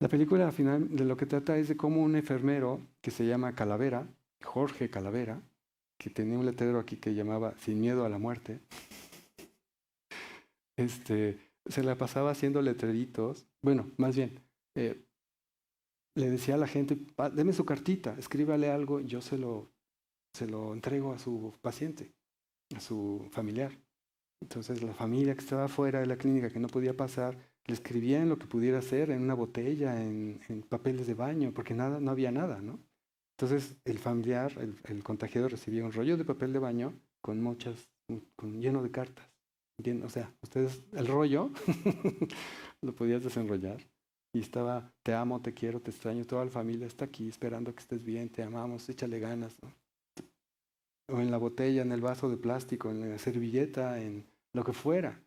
La película al final de lo que trata es de cómo un enfermero que se llama Calavera, Jorge Calavera, que tenía un letrero aquí que llamaba Sin miedo a la muerte, se la pasaba haciendo letreritos, bueno, más bien, le decía a la gente, deme su cartita, escríbale algo, y yo se lo entrego a su paciente, a su familiar. Entonces la familia que estaba fuera de la clínica, que no podía pasar, le escribían lo que pudiera hacer en una botella, en papeles de baño, porque nada, no había nada, ¿no? Entonces el familiar, el contagiado recibía un rollo de papel de baño con lleno de cartas. O sea, ustedes, el rollo lo podías desenrollar y estaba, te amo, te quiero, te extraño, toda la familia está aquí esperando que estés bien, te amamos, échale ganas, ¿no? O en la botella, en el vaso de plástico, en la servilleta, en lo que fuera.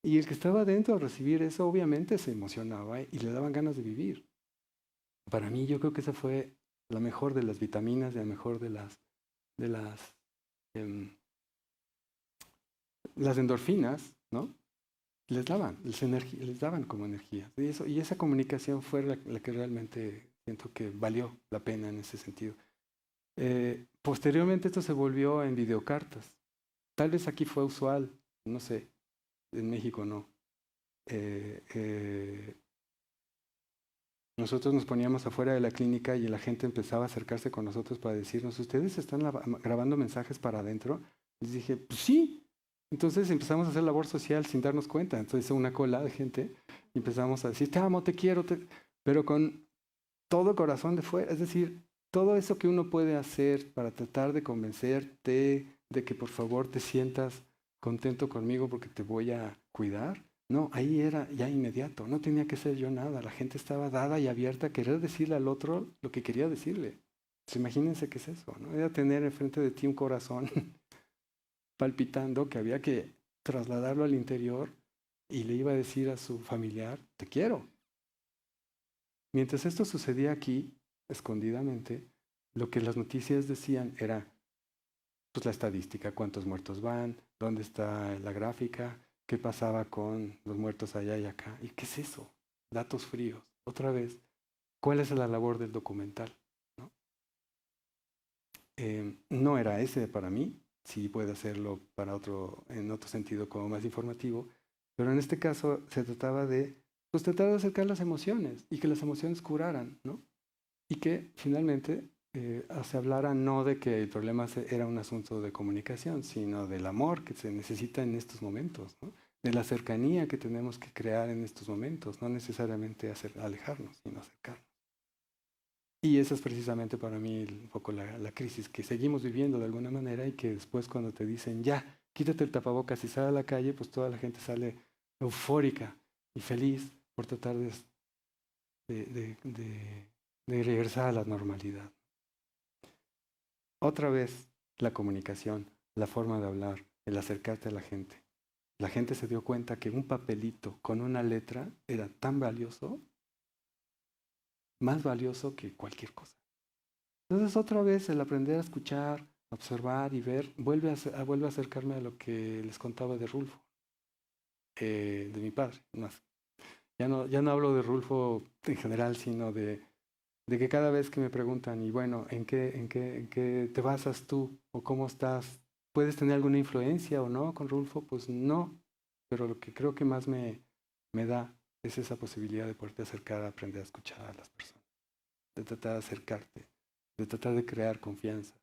Y el que estaba adentro al recibir eso obviamente se emocionaba y le daban ganas de vivir. Para mí yo creo que esa fue la mejor de las vitaminas, la mejor de las endorfinas, ¿no? Les daban como energía. Y esa comunicación fue la que realmente siento que valió la pena en ese sentido. Posteriormente esto se volvió en videocartas. Tal vez aquí fue usual, no sé, en México no. Nosotros nos poníamos afuera de la clínica y la gente empezaba a acercarse con nosotros para decirnos, ¿ustedes están grabando mensajes para adentro? Les dije, pues sí. Entonces empezamos a hacer labor social sin darnos cuenta. Entonces una cola de gente y empezamos a decir, te amo, te quiero, pero con todo corazón de fuera. Es decir, todo eso que uno puede hacer para tratar de convencerte de que por favor te sientas contento conmigo porque te voy a cuidar. No, ahí era ya inmediato, no tenía que ser yo nada. La gente estaba dada y abierta a querer decirle al otro lo que quería decirle. Pues imagínense qué es eso, ¿no? Era tener enfrente de ti un corazón palpitando que había que trasladarlo al interior y le iba a decir a su familiar, te quiero. Mientras esto sucedía aquí, escondidamente, lo que las noticias decían era pues, la estadística, cuántos muertos van, dónde está la gráfica, qué pasaba con los muertos allá y acá. ¿Y qué es eso? Datos fríos. Otra vez, ¿cuál es la labor del documental? ¿No? No era ese para mí, sí puede hacerlo para en otro sentido como más informativo, pero en este caso se trataba de pues tratar de acercar las emociones y que las emociones curaran, ¿no? Y que finalmente se hablara no de que el problema era un asunto de comunicación, sino del amor que se necesita en estos momentos, ¿no? De la cercanía que tenemos que crear en estos momentos, no necesariamente alejarnos, sino acercarnos. Y esa es precisamente para mí un poco la crisis que seguimos viviendo de alguna manera y que después cuando te dicen, ya, quítate el tapabocas y sal a la calle, pues toda la gente sale eufórica y feliz por tratar de regresar a la normalidad. Otra vez, la comunicación, la forma de hablar, el acercarte a la gente. La gente se dio cuenta que un papelito con una letra era tan valioso, más valioso que cualquier cosa. Entonces otra vez el aprender a escuchar, observar y ver, vuelve a acercarme a lo que les contaba de Rulfo, de mi padre, más. Ya no hablo de Rulfo en general, sino de que cada vez que me preguntan, y bueno, ¿en qué te basas tú? ¿O cómo estás? ¿Puedes tener alguna influencia o no con Rulfo? Pues no, pero lo que creo que más me da es esa posibilidad de poderte acercar a aprender a escuchar a las personas. de tratar de acercarte, de tratar de crear confianza,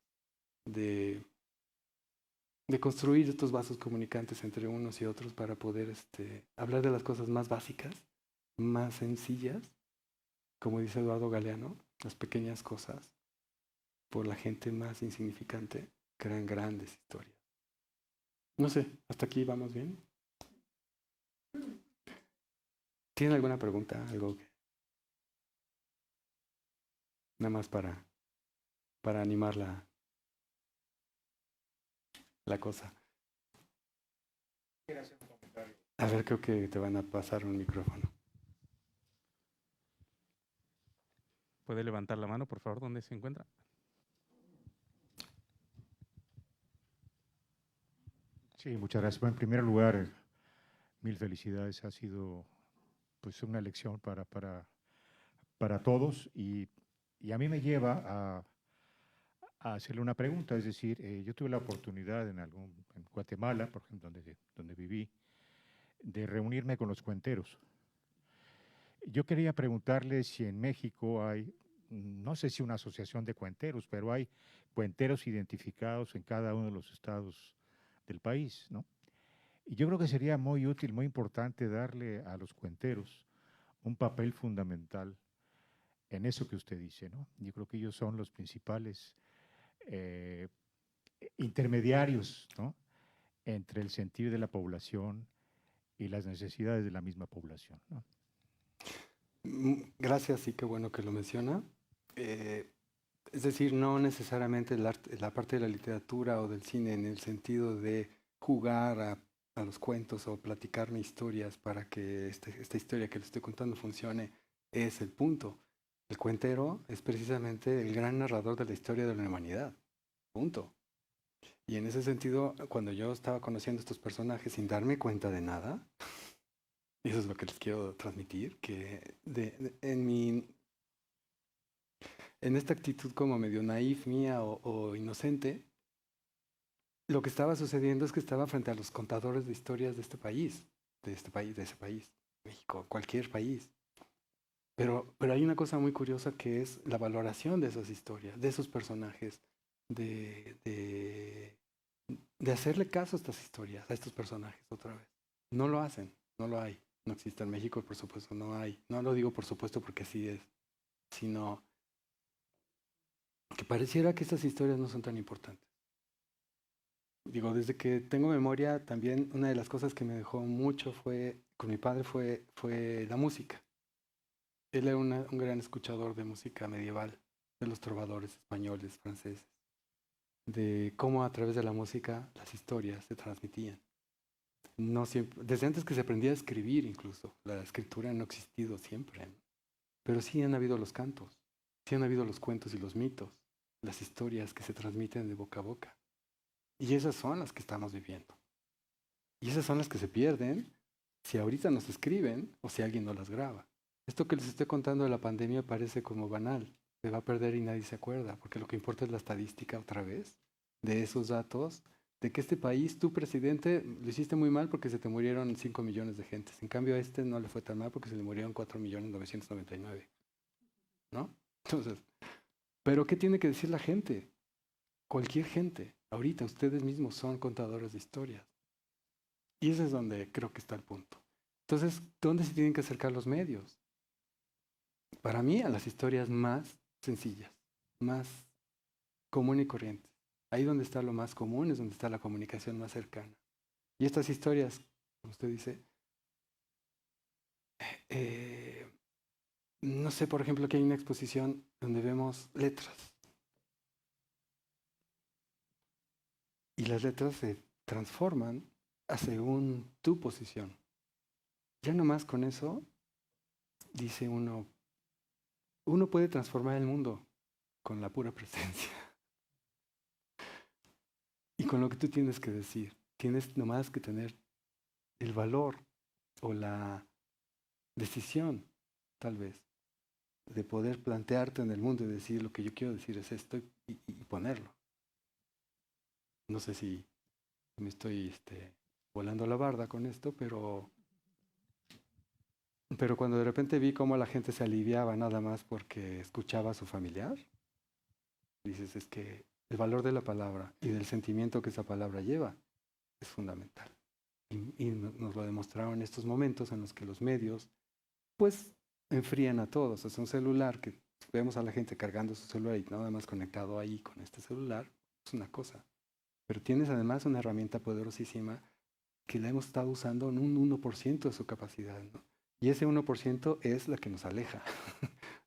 de, de construir estos vasos comunicantes entre unos y otros para poder hablar de las cosas más básicas, más sencillas, como dice Eduardo Galeano, las pequeñas cosas, por la gente más insignificante, crean grandes historias. No sé, ¿hasta aquí vamos bien? ¿Tienen alguna pregunta? Algo que... Nada más para animar la cosa. A ver, creo que te van a pasar un micrófono. ¿Puede levantar la mano, por favor, donde se encuentra? Sí, muchas gracias. Bueno, en primer lugar, mil felicidades. Ha sido pues una lección para todos y a mí me lleva a hacerle una pregunta. Es decir, yo tuve la oportunidad en Guatemala, por ejemplo, donde viví, de reunirme con los cuenteros. Yo quería preguntarle si en México hay, no sé si una asociación de cuenteros, pero hay cuenteros identificados en cada uno de los estados del país, ¿no? Y yo creo que sería muy útil, muy importante darle a los cuenteros un papel fundamental en eso que usted dice, ¿no? Yo creo que ellos son los principales eh, intermediarios, ¿no? Entre el sentir de la población y las necesidades de la misma población, ¿no? Gracias, y qué bueno que lo menciona. Es decir, no necesariamente la parte de la literatura o del cine en el sentido de jugar a los cuentos o platicarme historias para que esta historia que le estoy contando funcione es el punto. El cuentero es precisamente el gran narrador de la historia de la humanidad. Punto. Y en ese sentido, cuando yo estaba conociendo estos personajes sin darme cuenta de nada, y eso es lo que les quiero transmitir, que en esta actitud como medio naif mía o inocente, lo que estaba sucediendo es que estaba frente a los contadores de historias de este país, de ese país, México, cualquier país. Pero hay una cosa muy curiosa que es la valoración de esas historias, de esos personajes, de, de, de hacerle caso a estas historias, a estos personajes otra vez. No lo hacen, no lo hay. No existe en México, por supuesto, no hay. No lo digo por supuesto porque así es, sino que pareciera que estas historias no son tan importantes. Digo, desde que tengo memoria, también una de las cosas que me dejó mucho con mi padre fue la música. Él era un gran escuchador de música medieval, de los trovadores españoles, franceses, de cómo a través de la música las historias se transmitían. No siempre, desde antes que se aprendía a escribir incluso, la escritura no ha existido siempre, ¿no? Pero sí han habido los cantos, sí han habido los cuentos y los mitos, las historias que se transmiten de boca a boca. Y esas son las que estamos viviendo. Y esas son las que se pierden si ahorita nos escriben o si alguien no las graba. Esto que les estoy contando de la pandemia parece como banal, se va a perder y nadie se acuerda, porque lo que importa es la estadística otra vez, de esos datos, de que este país, tu presidente, lo hiciste muy mal porque se te murieron 5 millones de gentes. En cambio a este no le fue tan mal porque se le murieron 4.999.000, ¿no? Entonces, ¿pero qué tiene que decir la gente? Cualquier gente. Ahorita ustedes mismos son contadores de historias. Y ese es donde creo que está el punto. Entonces, ¿dónde se tienen que acercar los medios? Para mí, a las historias más sencillas, más común y corrientes. Ahí donde está lo más común es donde está la comunicación más cercana. Y estas historias, como usted dice, no sé, por ejemplo, que hay una exposición donde vemos letras. Y las letras se transforman según tu posición. Ya nomás con eso, dice uno puede transformar el mundo con la pura presencia. Y con lo que tú tienes que decir. Tienes nomás que tener el valor o la decisión, tal vez, de poder plantearte en el mundo y decir lo que yo quiero decir es esto y ponerlo. No sé si me estoy volando la barda con esto, pero Pero cuando de repente vi cómo la gente se aliviaba nada más porque escuchaba a su familiar, dices, es que el valor de la palabra y del sentimiento que esa palabra lleva es fundamental. Y nos lo demostraron en estos momentos en los que los medios, pues, enfrían a todos. Es un celular que vemos a la gente cargando su celular y nada más conectado ahí con este celular, es una cosa. Pero tienes además una herramienta poderosísima que la hemos estado usando en un 1% de su capacidad, ¿no? Y ese 1% es la que nos aleja.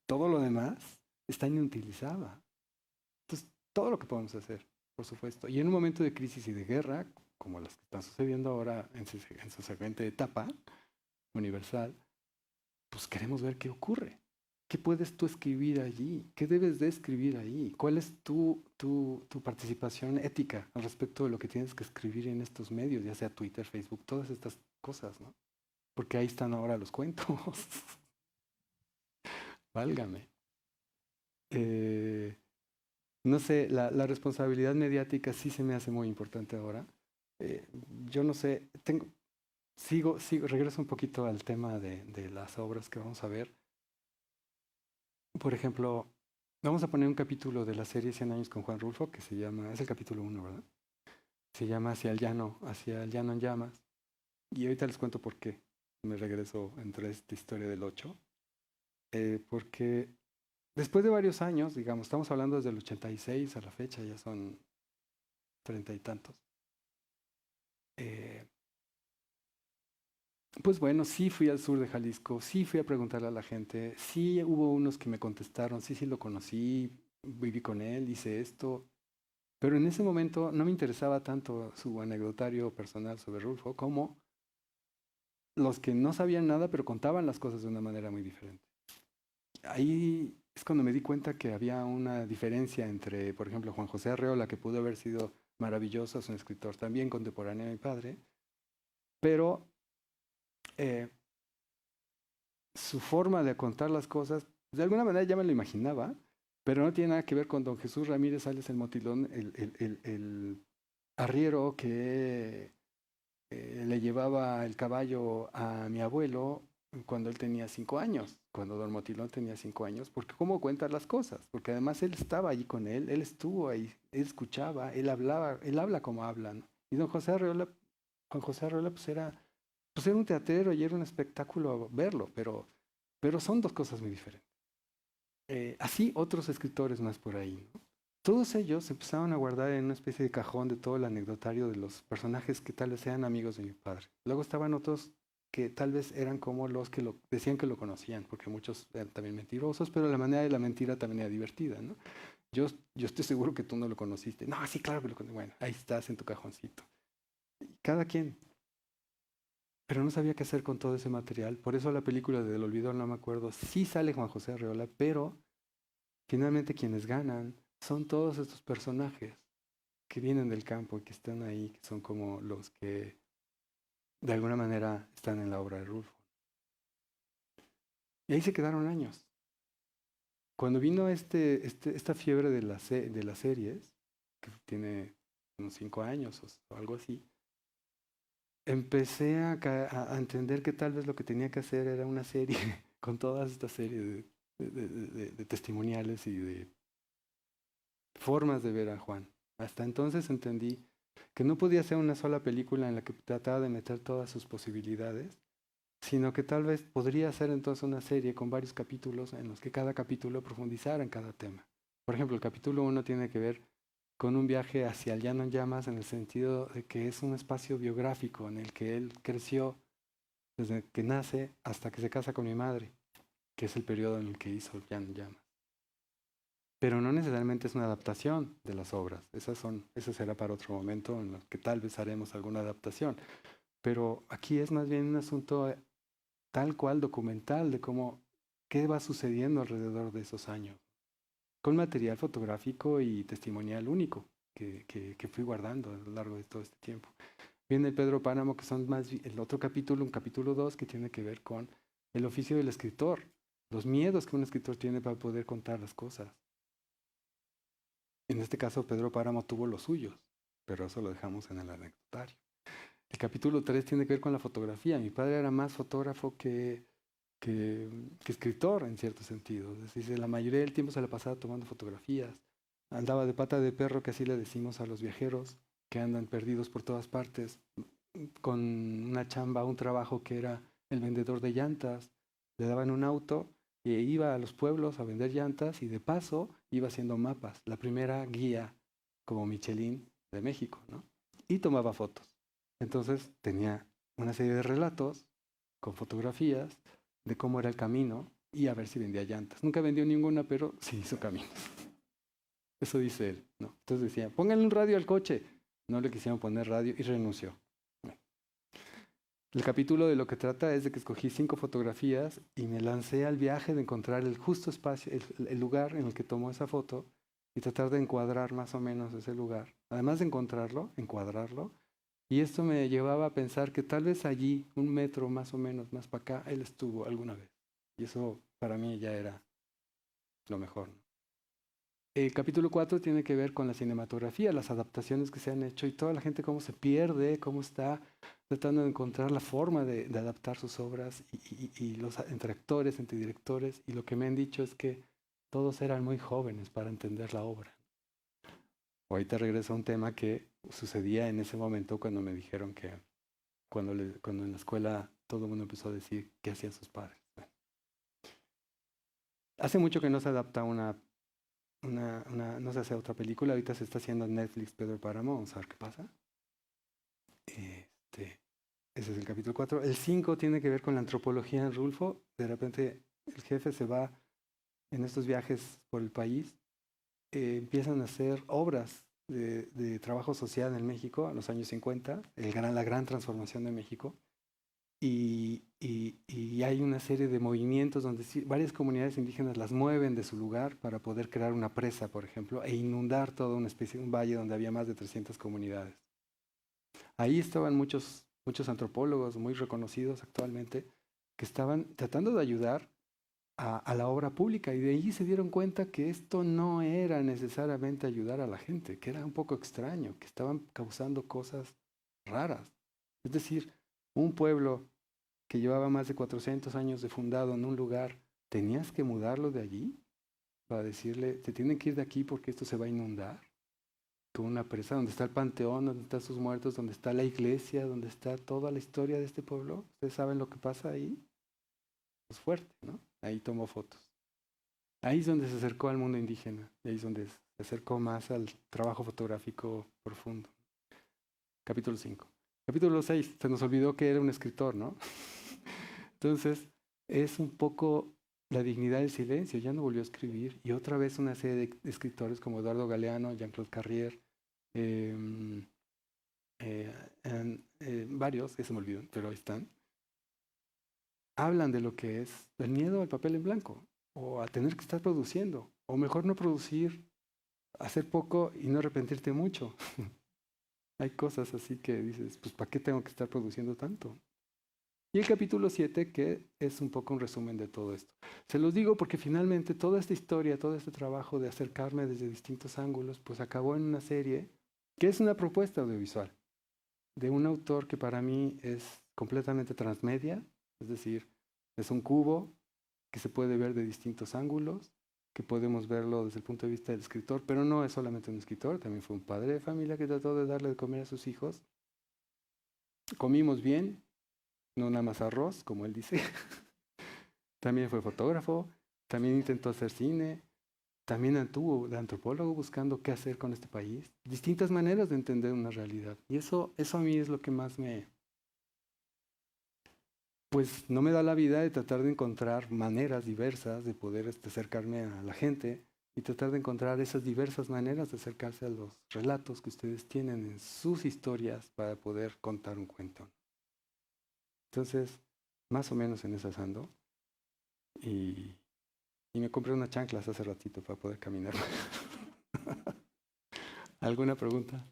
Todo lo demás está inutilizada. Entonces, todo lo que podemos hacer, por supuesto. Y en un momento de crisis y de guerra, como las que están sucediendo ahora en su siguiente etapa universal, pues queremos ver qué ocurre. ¿Qué puedes tú escribir allí? ¿Qué debes de escribir ahí? ¿Cuál es tu participación ética al respecto de lo que tienes que escribir en estos medios, ya sea Twitter, Facebook, todas estas cosas, ¿no? Porque ahí están ahora los cuentos. Válgame. No sé, la responsabilidad mediática sí se me hace muy importante ahora. Yo no sé, sigo, regreso un poquito al tema de las obras que vamos a ver. Por ejemplo, vamos a poner un capítulo de la serie 100 años con Juan Rulfo, que se llama, es el capítulo 1, ¿verdad? Se llama Hacia el llano en llamas. Y ahorita les cuento por qué me regreso entre esta historia del 8. Porque después de varios años, digamos, estamos hablando desde el 86 a la fecha, ya son 30 y tantos. Pues bueno, sí fui al sur de Jalisco, sí fui a preguntarle a la gente, sí hubo unos que me contestaron, sí lo conocí, viví con él, hice esto, pero en ese momento no me interesaba tanto su anecdotario personal sobre Rulfo como los que no sabían nada pero contaban las cosas de una manera muy diferente. Ahí es cuando me di cuenta que había una diferencia entre, por ejemplo, Juan José Arreola, que pudo haber sido maravilloso, es un escritor también contemporáneo de mi padre, pero su forma de contar las cosas, de alguna manera ya me lo imaginaba, pero no tiene nada que ver con don Jesús Ramírez Sales el Motilón, el arriero que le llevaba el caballo a mi abuelo cuando él tenía 5 años, cuando don Motilón tenía 5 años, porque cómo cuentan las cosas, porque además él estaba allí con él estuvo ahí, él escuchaba, él hablaba, él habla como hablan. Y don José Arreola, Juan José Arreola, pues era un teatrero y era un espectáculo verlo, pero son dos cosas muy diferentes. Así otros escritores más por ahí, ¿no? Todos ellos empezaron a guardar en una especie de cajón de todo el anecdotario de los personajes que tal vez sean amigos de mi padre. Luego estaban otros que tal vez eran como los que decían que lo conocían, porque muchos eran también mentirosos, pero la manera de la mentira también era divertida, ¿no? Yo estoy seguro que tú no lo conociste. No, sí, claro que lo conocí. Bueno, ahí estás en tu cajoncito. Cada quien. Pero no sabía qué hacer con todo ese material. Por eso la película de Del Olvido, no me acuerdo, sí sale Juan José Arreola, pero finalmente quienes ganan son todos estos personajes que vienen del campo y que están ahí, que son como los que de alguna manera están en la obra de Rulfo. Y ahí se quedaron años. Cuando vino esta fiebre de las series, que tiene unos 5 años o algo así, empecé a entender que tal vez lo que tenía que hacer era una serie con todas estas series de testimoniales y de formas de ver a Juan. Hasta entonces entendí que no podía ser una sola película en la que trataba de meter todas sus posibilidades, sino que tal vez podría ser entonces una serie con varios capítulos en los que cada capítulo profundizara en cada tema. Por ejemplo, el capítulo 1 tiene que ver con un viaje hacia el llano en llamas en el sentido de que es un espacio biográfico en el que él creció desde que nace hasta que se casa con mi madre, que es el periodo en el que hizo el llano en llamas. Pero no necesariamente es una adaptación de las obras. Eso será para otro momento en el que tal vez haremos alguna adaptación. Pero aquí es más bien un asunto tal cual documental de qué va sucediendo alrededor de esos años, con material fotográfico y testimonial único que fui guardando a lo largo de todo este tiempo. Viene Pedro Páramo, que son más el otro capítulo, un capítulo 2, que tiene que ver con el oficio del escritor, los miedos que un escritor tiene para poder contar las cosas. En este caso, Pedro Páramo tuvo los suyos, pero eso lo dejamos en el anecdotario. El capítulo 3 tiene que ver con la fotografía. Mi padre era más fotógrafo que que escritor en cierto sentido. Es decir, la mayoría del tiempo se la pasaba tomando fotografías. Andaba de pata de perro, que así le decimos a los viajeros que andan perdidos por todas partes, con una chamba, un trabajo que era el vendedor de llantas. Le daban un auto e iba a los pueblos a vender llantas y de paso iba haciendo mapas. La primera guía como Michelin de México, ¿no? Y tomaba fotos. Entonces tenía una serie de relatos con fotografías de cómo era el camino y a ver si vendía llantas. Nunca vendió ninguna, pero sí hizo caminos. Eso dice él, ¿no? Entonces decía, pónganle un radio al coche. No le quisieron poner radio y renunció. El capítulo de lo que trata es de que escogí 5 fotografías y me lancé al viaje de encontrar el justo espacio, el lugar en el que tomó esa foto y tratar de encuadrar más o menos ese lugar. Además de encontrarlo, encuadrarlo. Y esto me llevaba a pensar que tal vez allí, 1 metro más o menos, más para acá, él estuvo alguna vez. Y eso para mí ya era lo mejor, ¿no? El capítulo 4 tiene que ver con la cinematografía, las adaptaciones que se han hecho y toda la gente cómo se pierde, cómo está tratando de encontrar la forma de adaptar sus obras y los entre actores, entre directores. Y lo que me han dicho es que todos eran muy jóvenes para entender la obra. Ahorita regreso a un tema que sucedía en ese momento cuando me dijeron que cuando en la escuela todo el mundo empezó a decir qué hacían sus padres. Hace mucho que no se adapta no se hace otra película, ahorita se está haciendo en Netflix Pedro Páramo, vamos a ver qué pasa. Ese es el capítulo 4. El 5 tiene que ver con la antropología en Rulfo. De repente el jefe se va en estos viajes por el país, empiezan a hacer obras de trabajo social en México a los años 50, la gran transformación de México. Y hay una serie de movimientos donde varias comunidades indígenas las mueven de su lugar para poder crear una presa, por ejemplo, e inundar toda una especie, un valle donde había más de 300 comunidades. Ahí estaban muchos antropólogos muy reconocidos actualmente que estaban tratando de ayudar a la obra pública y de ahí se dieron cuenta que esto no era necesariamente ayudar a la gente, que era un poco extraño, que estaban causando cosas raras. Es decir, un pueblo que llevaba más de 400 años de fundado en un lugar, ¿tenías que mudarlo de allí? Para decirle, te tienen que ir de aquí porque esto se va a inundar. Con una presa donde está el panteón, donde están sus muertos, donde está la iglesia, donde está toda la historia de este pueblo. ¿Ustedes saben lo que pasa ahí? Es fuerte, ¿no? Ahí tomó fotos. Ahí es donde se acercó al mundo indígena. Ahí es donde se acercó más al trabajo fotográfico profundo. Capítulo 5. Capítulo 6. Se nos olvidó que era un escritor, ¿no? Entonces, es un poco la dignidad del silencio. Ya no volvió a escribir. Y otra vez una serie de escritores como Eduardo Galeano, Jean-Claude Carrier, varios, que se me olvidan, pero ahí están. Hablan de lo que es el miedo al papel en blanco, o a tener que estar produciendo, o mejor no producir, hacer poco y no arrepentirte mucho. Hay cosas así que dices, pues ¿para qué tengo que estar produciendo tanto? Y el capítulo 7, que es un poco un resumen de todo esto. Se los digo porque finalmente toda esta historia, todo este trabajo de acercarme desde distintos ángulos, pues acabó en una serie que es una propuesta audiovisual de un autor que para mí es completamente transmedia, es decir, es un cubo que se puede ver de distintos ángulos, que podemos verlo desde el punto de vista del escritor, pero no es solamente un escritor, también fue un padre de familia que trató de darle de comer a sus hijos. Comimos bien, no nada más arroz, como él dice. También fue fotógrafo, también intentó hacer cine, también anduvo de antropólogo buscando qué hacer con este país. Distintas maneras de entender una realidad. Y eso a mí es lo que más pues no me da la vida de tratar de encontrar maneras diversas de poder acercarme a la gente y tratar de encontrar esas diversas maneras de acercarse a los relatos que ustedes tienen en sus historias para poder contar un cuento. Entonces, más o menos en esas ando. Y me compré unas chanclas hace ratito para poder caminar. ¿Alguna pregunta?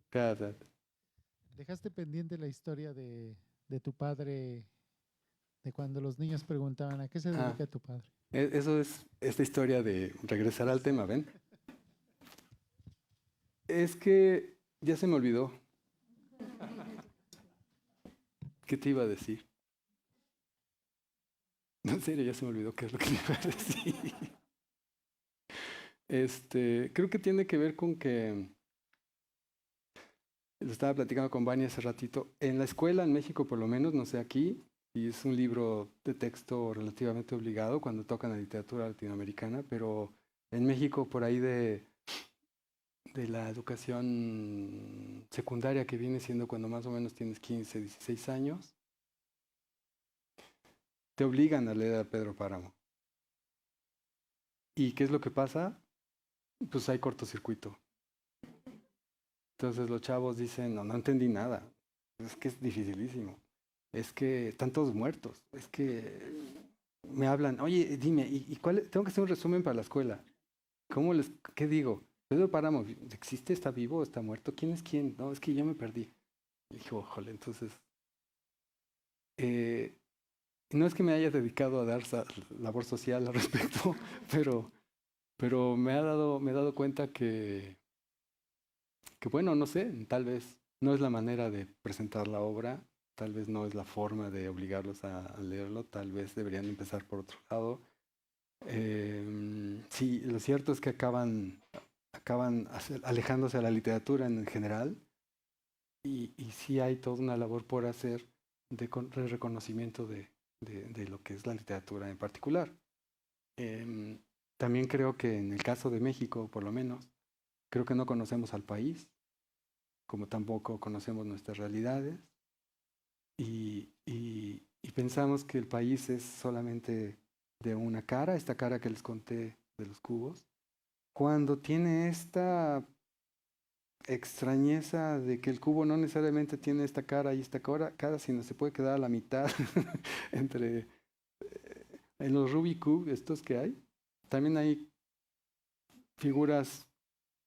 Cada. Dejaste pendiente la historia de tu padre, de cuando los niños preguntaban a qué se dedica tu padre. Eso es esta historia de regresar al tema, ¿ven? Es que ya se me olvidó. ¿Qué te iba a decir? No, en serio, ya se me olvidó qué es lo que te iba a decir. Creo que tiene que ver con que, lo estaba platicando con Vania hace ratito, en la escuela, en México por lo menos, no sé aquí, y es un libro de texto relativamente obligado cuando tocan la literatura latinoamericana, pero en México por ahí de la educación secundaria, que viene siendo cuando más o menos tienes 15, 16 años, te obligan a leer a Pedro Páramo. ¿Y qué es lo que pasa? Pues hay cortocircuito. Entonces los chavos dicen, no entendí nada. Es que es dificilísimo. Es que están todos muertos. Es que me hablan, oye, dime, ¿y cuál? Tengo que hacer un resumen para la escuela. ¿Qué digo? Pedro Páramo, ¿existe? ¿Está vivo? ¿Está muerto? ¿Quién es quién? No, es que yo me perdí. Y dije, ojalá, entonces... no es que me haya dedicado a dar labor social al respecto, pero me he dado cuenta que bueno, no sé, tal vez no es la manera de presentar la obra, tal vez no es la forma de obligarlos a leerlo, tal vez deberían empezar por otro lado. Sí, lo cierto es que acaban alejándose a la literatura en general y sí hay toda una labor por hacer de reconocimiento de lo que es la literatura en particular. También creo que en el caso de México, por lo menos, creo que no conocemos al país, como tampoco conocemos nuestras realidades, y pensamos que el país es solamente de una cara, esta cara que les conté de los cubos, cuando tiene esta extrañeza de que el cubo no necesariamente tiene esta cara y esta cara, sino se puede quedar a la mitad entre en los Rubik Cube, estos que hay. También hay figuras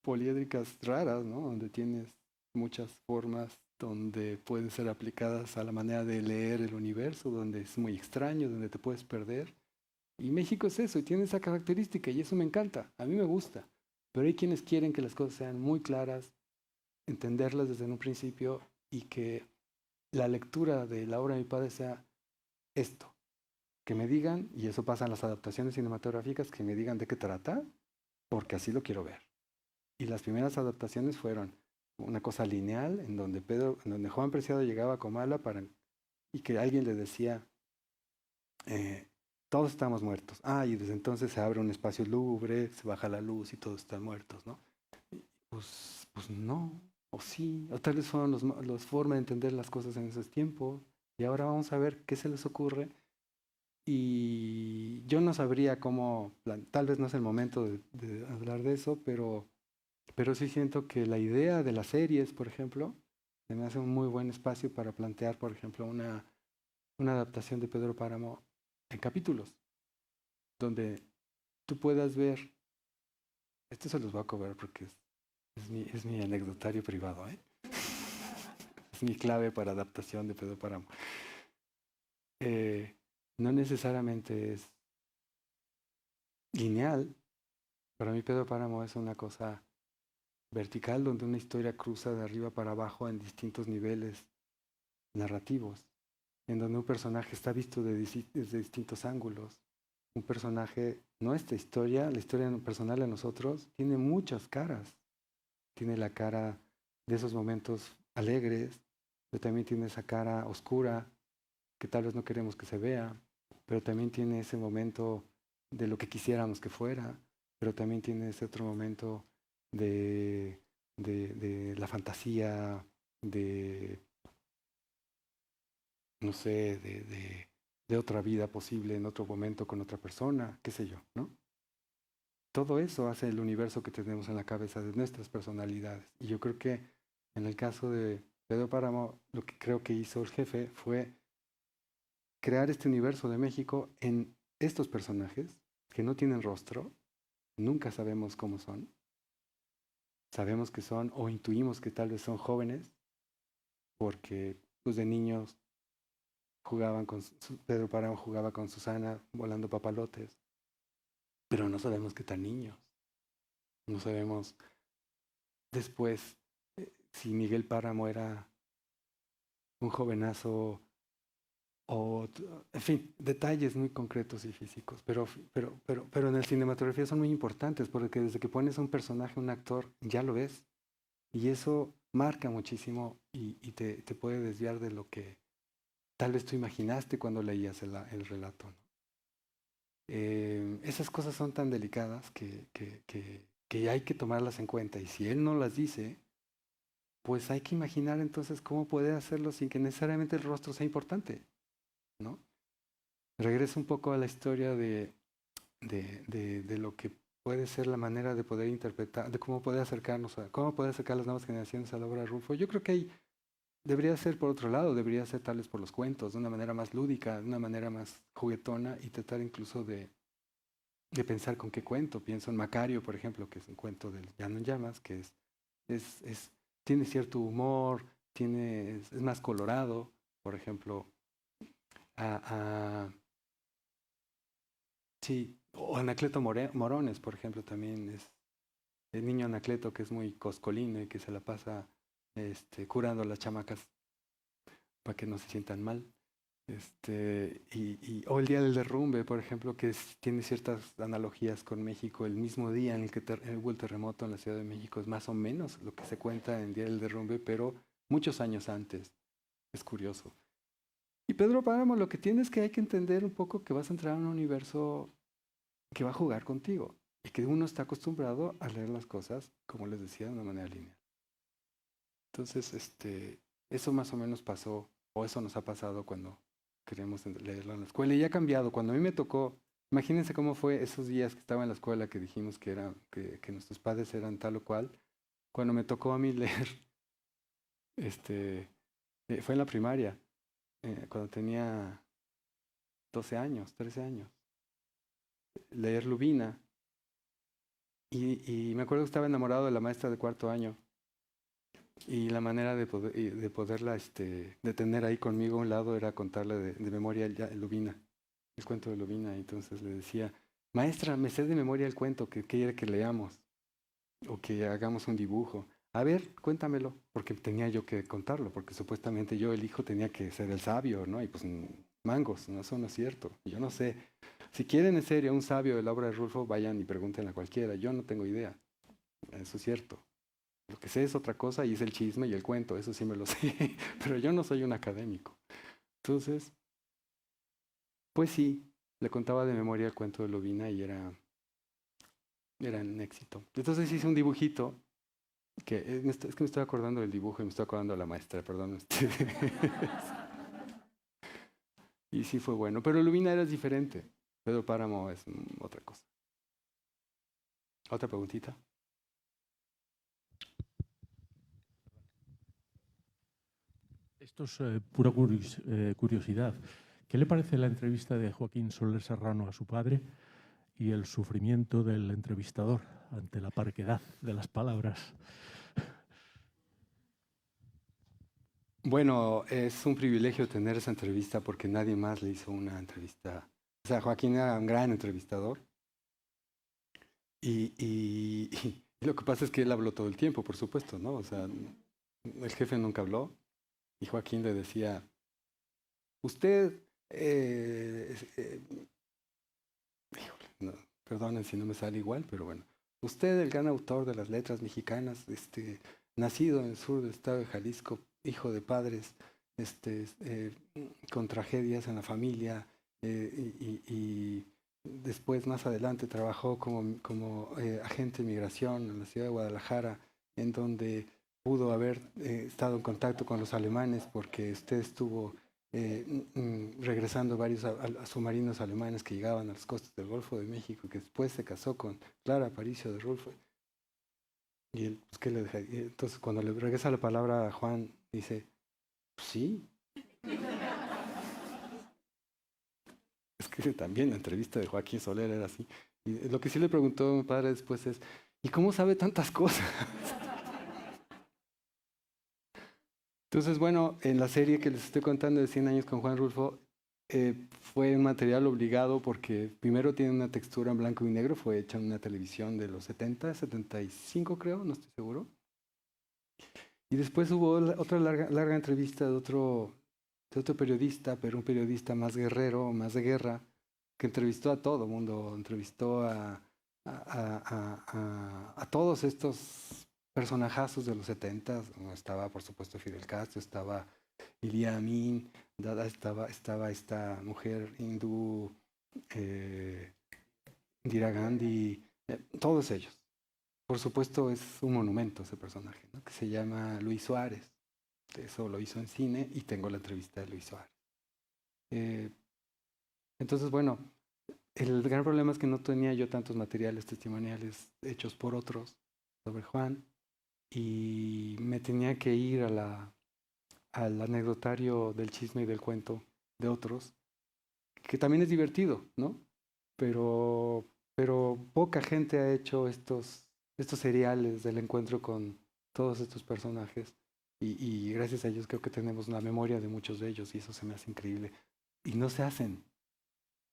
poliédricas raras, ¿no? Donde tienes muchas formas, donde pueden ser aplicadas a la manera de leer el universo, donde es muy extraño, donde te puedes perder. Y México es eso, y tiene esa característica, y eso me encanta, a mí me gusta. Pero hay quienes quieren que las cosas sean muy claras, entenderlas desde un principio, y que la lectura de la obra de mi padre sea esto, que me digan, y eso pasa en las adaptaciones cinematográficas, que me digan de qué trata, porque así lo quiero ver. Y las primeras adaptaciones fueron una cosa lineal, en donde Juan Preciado llegaba a Comala y que alguien le decía, todos estamos muertos. Y desde entonces se abre un espacio lúgubre, se baja la luz y todos están muertos, ¿no? Pues no, o sí, o tal vez fueron los formas de entender las cosas en esos tiempos. Y ahora vamos a ver qué se les ocurre. Y yo no sabría cómo, tal vez no es el momento de hablar de eso, pero sí siento que la idea de las series, por ejemplo, se me hace un muy buen espacio para plantear, por ejemplo, una adaptación de Pedro Páramo en capítulos, donde tú puedas ver, esto se los voy a cobrar porque es mi anecdotario privado, ¿eh? Es mi clave para adaptación de Pedro Páramo. No necesariamente es lineal. Para mí Pedro Páramo es una cosa vertical, donde una historia cruza de arriba para abajo en distintos niveles narrativos, en donde un personaje está visto desde distintos ángulos. Un personaje, nuestra historia, la historia personal de nosotros, tiene muchas caras. Tiene la cara de esos momentos alegres, pero también tiene esa cara oscura que tal vez no queremos que se vea, pero también tiene ese momento de lo que quisiéramos que fuera, pero también tiene ese otro momento de la fantasía, no sé, de otra vida posible en otro momento con otra persona, qué sé yo, ¿no? Todo eso hace el universo que tenemos en la cabeza de nuestras personalidades. Y yo creo que en el caso de Pedro Páramo, lo que creo que hizo el jefe fue crear este universo de México en estos personajes que no tienen rostro, nunca sabemos cómo son, sabemos que son o intuimos que tal vez son jóvenes, porque pues de niños Pedro Páramo jugaba con Susana volando papalotes, pero no sabemos qué tan niños, no sabemos después si Miguel Páramo era un jovenazo en fin, detalles muy concretos y físicos, pero en la cinematografía son muy importantes porque desde que pones a un personaje, un actor, ya lo ves y eso marca muchísimo y te puede desviar de lo que tal vez tú imaginaste cuando leías el relato, ¿no? Esas cosas son tan delicadas que hay que tomarlas en cuenta y si él no las dice, pues hay que imaginar entonces cómo puede hacerlo sin que necesariamente el rostro sea importante, ¿no? Regreso un poco a la historia de lo que puede ser la manera de poder interpretar, de cómo puede acercarnos cómo puede acercar las nuevas generaciones a la obra de Rulfo. Yo creo que ahí debería ser por otro lado, debería ser tal vez por los cuentos, de una manera más lúdica, de una manera más juguetona y tratar incluso de pensar con qué cuento. Pienso en Macario, por ejemplo, que es un cuento del Llano en Llamas, que tiene cierto humor, es más colorado, por ejemplo. Sí, o Anacleto Morones, por ejemplo, también es el niño Anacleto que es muy coscolino y que se la pasa curando a las chamacas para que no se sientan mal. O el día del derrumbe, por ejemplo, que tiene ciertas analogías con México. El mismo día en el que hubo el terremoto en la Ciudad de México es más o menos lo que se cuenta en el día del derrumbe, pero muchos años antes. Es curioso. Y Pedro Páramo, lo que tiene es que hay que entender un poco que vas a entrar a un universo que va a jugar contigo y que uno está acostumbrado a leer las cosas, como les decía, de una manera lineal. Entonces, eso más o menos pasó, o eso nos ha pasado cuando queremos leerlo en la escuela. Y ha cambiado. Cuando a mí me tocó, imagínense cómo fue esos días que estaba en la escuela que dijimos que nuestros padres eran tal o cual. Cuando me tocó a mí leer, fue en la primaria, cuando tenía 12 años, 13 años. Leer Lubina. Y me acuerdo que estaba enamorado de la maestra de cuarto año. Y la manera de poderla de tener ahí conmigo a un lado era contarle de memoria Lubina, el cuento de Lubina. Y entonces le decía, maestra, me sé de memoria el cuento, que quiere que leamos o que hagamos un dibujo. A ver, cuéntamelo, porque tenía yo que contarlo, porque supuestamente yo, el hijo, tenía que ser el sabio, ¿no? Y pues mangos, no, eso no es cierto. Yo no sé. Si quieren en serio un sabio de la obra de Rulfo, vayan y pregúntenle a cualquiera. Yo no tengo idea. Eso es cierto. Lo que sé es otra cosa y es el chisme y el cuento, eso sí me lo sé, pero yo no soy un académico. Entonces, pues sí, le contaba de memoria el cuento de Lubina y era un éxito. Entonces hice un dibujito, que es que me estoy acordando del dibujo y me estoy acordando de la maestra, perdón ustedes. Y sí fue bueno, pero Lubina era diferente. Pedro Páramo es otra cosa. ¿Otra preguntita? Esto es pura curiosidad. ¿Qué le parece la entrevista de Joaquín Soler Serrano a su padre y el sufrimiento del entrevistador ante la parquedad de las palabras? Bueno, es un privilegio tener esa entrevista porque nadie más le hizo una entrevista. O sea, Joaquín era un gran entrevistador y lo que pasa es que él habló todo el tiempo, por supuesto, ¿no? O sea, el jefe nunca habló y Joaquín le decía, usted, híjole, no, perdonen si no me sale igual, pero bueno, usted, el gran autor de las letras mexicanas, nacido en el sur del estado de Jalisco, hijo de padres con tragedias en la familia, y después, más adelante, trabajó como agente de migración en la ciudad de Guadalajara, en donde pudo haber estado en contacto con los alemanes porque usted estuvo regresando varios a submarinos alemanes que llegaban a las costas del Golfo de México, que después se casó con Clara Aparicio de Rulfo. Y él, pues, ¿qué le deja? Y entonces, cuando le regresa la palabra a Juan, dice, pues sí. Es que también la entrevista de Joaquín Soler era así. Y lo que sí le preguntó a mi padre después es, ¿y cómo sabe tantas cosas? Entonces, bueno, en la serie que les estoy contando de 100 años con Juan Rulfo, fue un material obligado porque primero tiene una textura en blanco y negro, fue hecha en una televisión de los 70, 75 creo, no estoy seguro. Y después hubo otra larga entrevista de otro de otro periodista, pero un periodista más guerrero, más de guerra, que entrevistó a todo mundo, entrevistó a todos estos personajazos de los 70. Estaba, por supuesto, Fidel Castro, estaba Ilya Amin, estaba esta mujer hindú, Indira Gandhi, todos ellos. Por supuesto, es un monumento ese personaje, ¿no? Que se llama Luis Suárez. Eso lo hizo en cine y tengo la entrevista de Luis Suárez. Entonces, bueno, el gran problema es que no tenía yo tantos materiales testimoniales hechos por otros sobre Juan y me tenía que ir al anecdotario del chisme y del cuento de otros, que también es divertido, ¿no? Pero poca gente ha hecho estos seriales del encuentro con todos estos personajes y gracias a ellos creo que tenemos una memoria de muchos de ellos y eso se me hace increíble. Y no se hacen.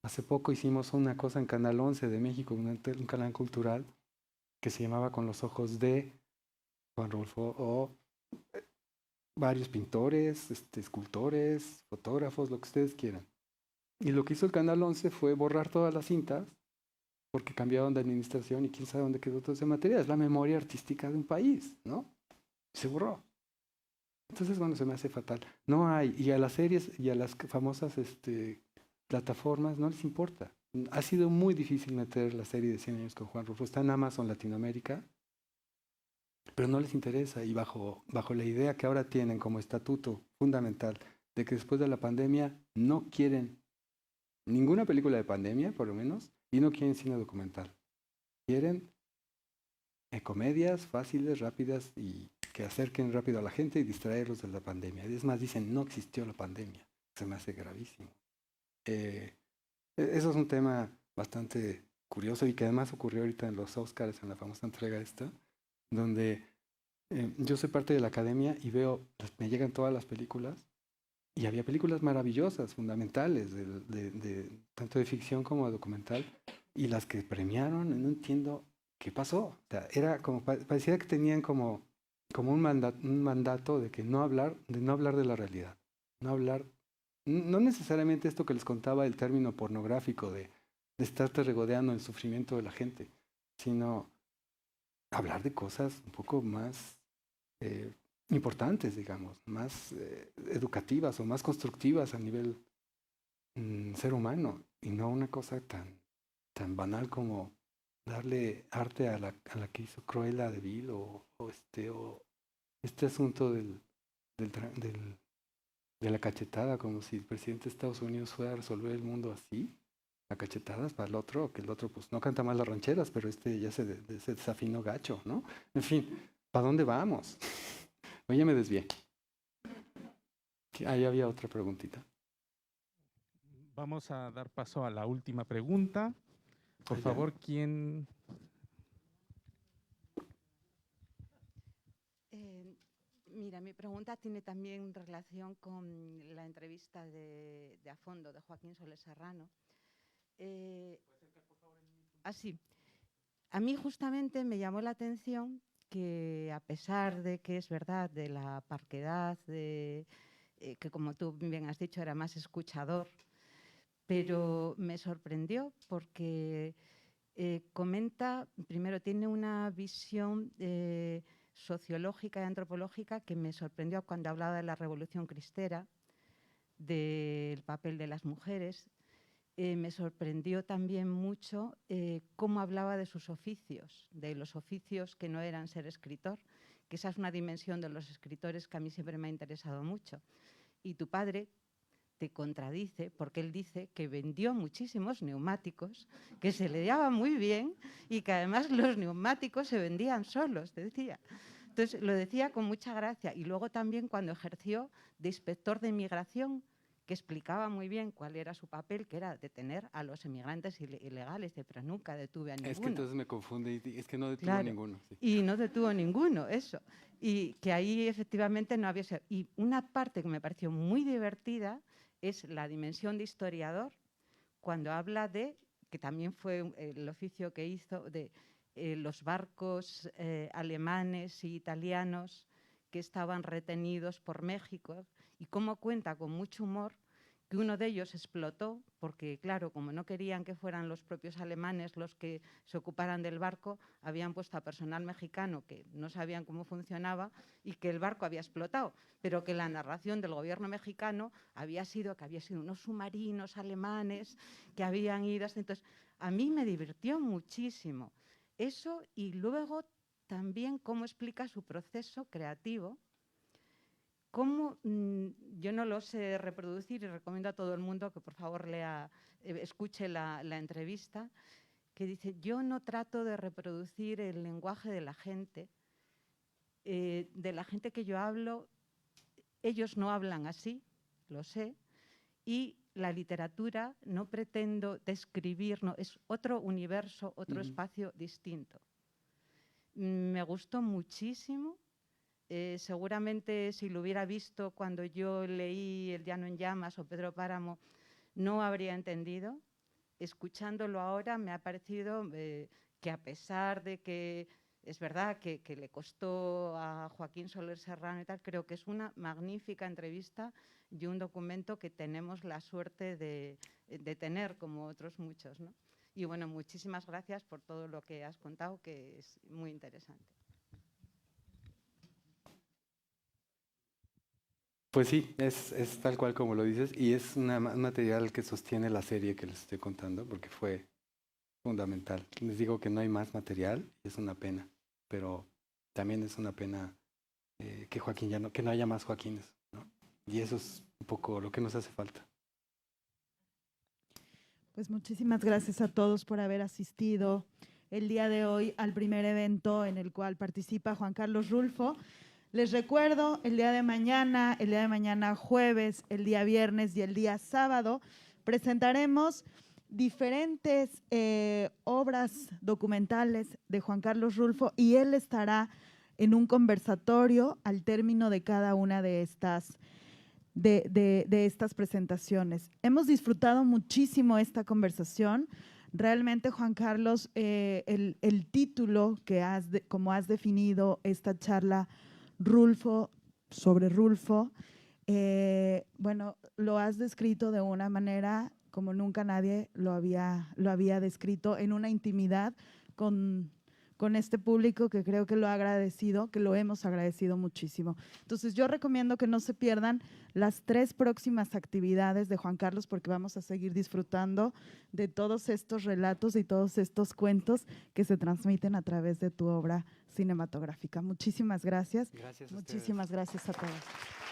Hace poco hicimos una cosa en Canal 11 de México, un canal cultural que se llamaba Con los ojos de Juan Rulfo, o varios pintores, escultores, fotógrafos, lo que ustedes quieran. Y lo que hizo el Canal 11 fue borrar todas las cintas porque cambiaron de administración y quién sabe dónde quedó todo ese material. Es la memoria artística de un país, ¿no? Se borró. Entonces, bueno, se me hace fatal. No hay, y a las series y a las famosas plataformas no les importa. Ha sido muy difícil meter la serie de 100 años con Juan Rulfo. Está en Amazon Latinoamérica, pero no les interesa. Y bajo la idea que ahora tienen como estatuto fundamental de que después de la pandemia no quieren ninguna película de pandemia, por lo menos, y no quieren cine documental. Quieren comedias fáciles, rápidas y que acerquen rápido a la gente y distraerlos de la pandemia. Es más, dicen, no existió la pandemia. Se me hace gravísimo. Eso es un tema bastante curioso y que además ocurrió ahorita en los Oscars, en la famosa entrega esta, donde yo soy parte de la academia y veo, me llegan todas las películas y había películas maravillosas, fundamentales, tanto de ficción como de documental, y las que premiaron, no entiendo qué pasó. O sea, era como, parecía que tenían como un mandato de que no hablar de la realidad, no hablar, no necesariamente esto que les contaba el término pornográfico de estarte regodeando el sufrimiento de la gente, sino hablar de cosas un poco más importantes, digamos, más educativas o más constructivas a nivel ser humano, y no una cosa tan banal como darle arte a la que hizo Cruella de Vil o este asunto de la cachetada, como si el presidente de Estados Unidos fuera a resolver el mundo así, a cachetadas para el otro, que el otro pues no canta mal las rancheras, pero ya se desafinó gacho, ¿no? En fin, ¿para dónde vamos? Oye, me desvié. Ahí había otra preguntita. Vamos a dar paso a la última pregunta. Por favor, ¿quién? Mira, mi pregunta tiene también relación con la entrevista de A Fondo de Joaquín Soler Serrano. Así. A mí justamente me llamó la atención que, a pesar de que es verdad de la parquedad, que como tú bien has dicho era más escuchador, pero me sorprendió porque comenta, primero tiene una visión sociológica y antropológica que me sorprendió cuando hablaba de la Revolución Cristera, del papel de las mujeres. Me sorprendió también mucho cómo hablaba de sus oficios, de los oficios que no eran ser escritor, que esa es una dimensión de los escritores que a mí siempre me ha interesado mucho. Y tu padre te contradice porque él dice que vendió muchísimos neumáticos, que se le daba muy bien y que además los neumáticos se vendían solos, te decía. Entonces lo decía con mucha gracia. Y luego también cuando ejerció de inspector de inmigración, que explicaba muy bien cuál era su papel, que era detener a los emigrantes ilegales, pero nunca detuve a ninguno. Es que entonces me confunde, es que no detuvo Claro, a ninguno. Sí. Y no detuvo ninguno, eso. Y que ahí efectivamente no había... Y una parte que me pareció muy divertida es la dimensión de historiador, cuando habla de, que también fue el oficio que hizo, de los barcos alemanes y italianos que estaban retenidos por México y cómo cuenta con mucho humor que uno de ellos explotó porque, claro, como no querían que fueran los propios alemanes los que se ocuparan del barco, habían puesto a personal mexicano que no sabían cómo funcionaba y que el barco había explotado, pero que la narración del gobierno mexicano había sido que había sido unos submarinos alemanes que habían ido. Entonces, a mí me divirtió muchísimo eso y luego también cómo explica su proceso creativo. Cómo, yo no lo sé reproducir y recomiendo a todo el mundo que por favor escuche la entrevista, que dice, yo no trato de reproducir el lenguaje de la gente que yo hablo, ellos no hablan así, lo sé, y la literatura no pretendo describir, no, es otro universo, otro espacio distinto. Me gustó muchísimo. Seguramente si lo hubiera visto cuando yo leí El llano en llamas o Pedro Páramo, no habría entendido. Escuchándolo ahora me ha parecido que a pesar de que es verdad que le costó a Joaquín Soler Serrano y tal, creo que es una magnífica entrevista y un documento que tenemos la suerte de tener, como otros muchos, ¿no? Y bueno, muchísimas gracias por todo lo que has contado, que es muy interesante. Pues sí, es tal cual como lo dices y es un material que sostiene la serie que les estoy contando porque fue fundamental. Les digo que no hay más material y es una pena, pero también es una pena que Joaquín que no haya más Joaquines, ¿no? Y eso es un poco lo que nos hace falta. Pues muchísimas gracias a todos por haber asistido el día de hoy al primer evento en el cual participa Juan Carlos Rulfo. Les recuerdo, el día de mañana jueves, el día viernes y el día sábado, presentaremos diferentes obras documentales de Juan Carlos Rulfo y él estará en un conversatorio al término de cada una de estas presentaciones. Hemos disfrutado muchísimo esta conversación. Realmente, Juan Carlos, el título que como has definido esta charla, Rulfo sobre Rulfo, bueno, lo has descrito de una manera como nunca nadie lo había descrito, en una intimidad con este público que creo que lo ha agradecido, que lo hemos agradecido muchísimo. Entonces yo recomiendo que no se pierdan las 3 próximas actividades de Juan Carlos porque vamos a seguir disfrutando de todos estos relatos y todos estos cuentos que se transmiten a través de tu obra cinematográfica. Muchísimas gracias. Gracias a Muchísimas ustedes. gracias a todos.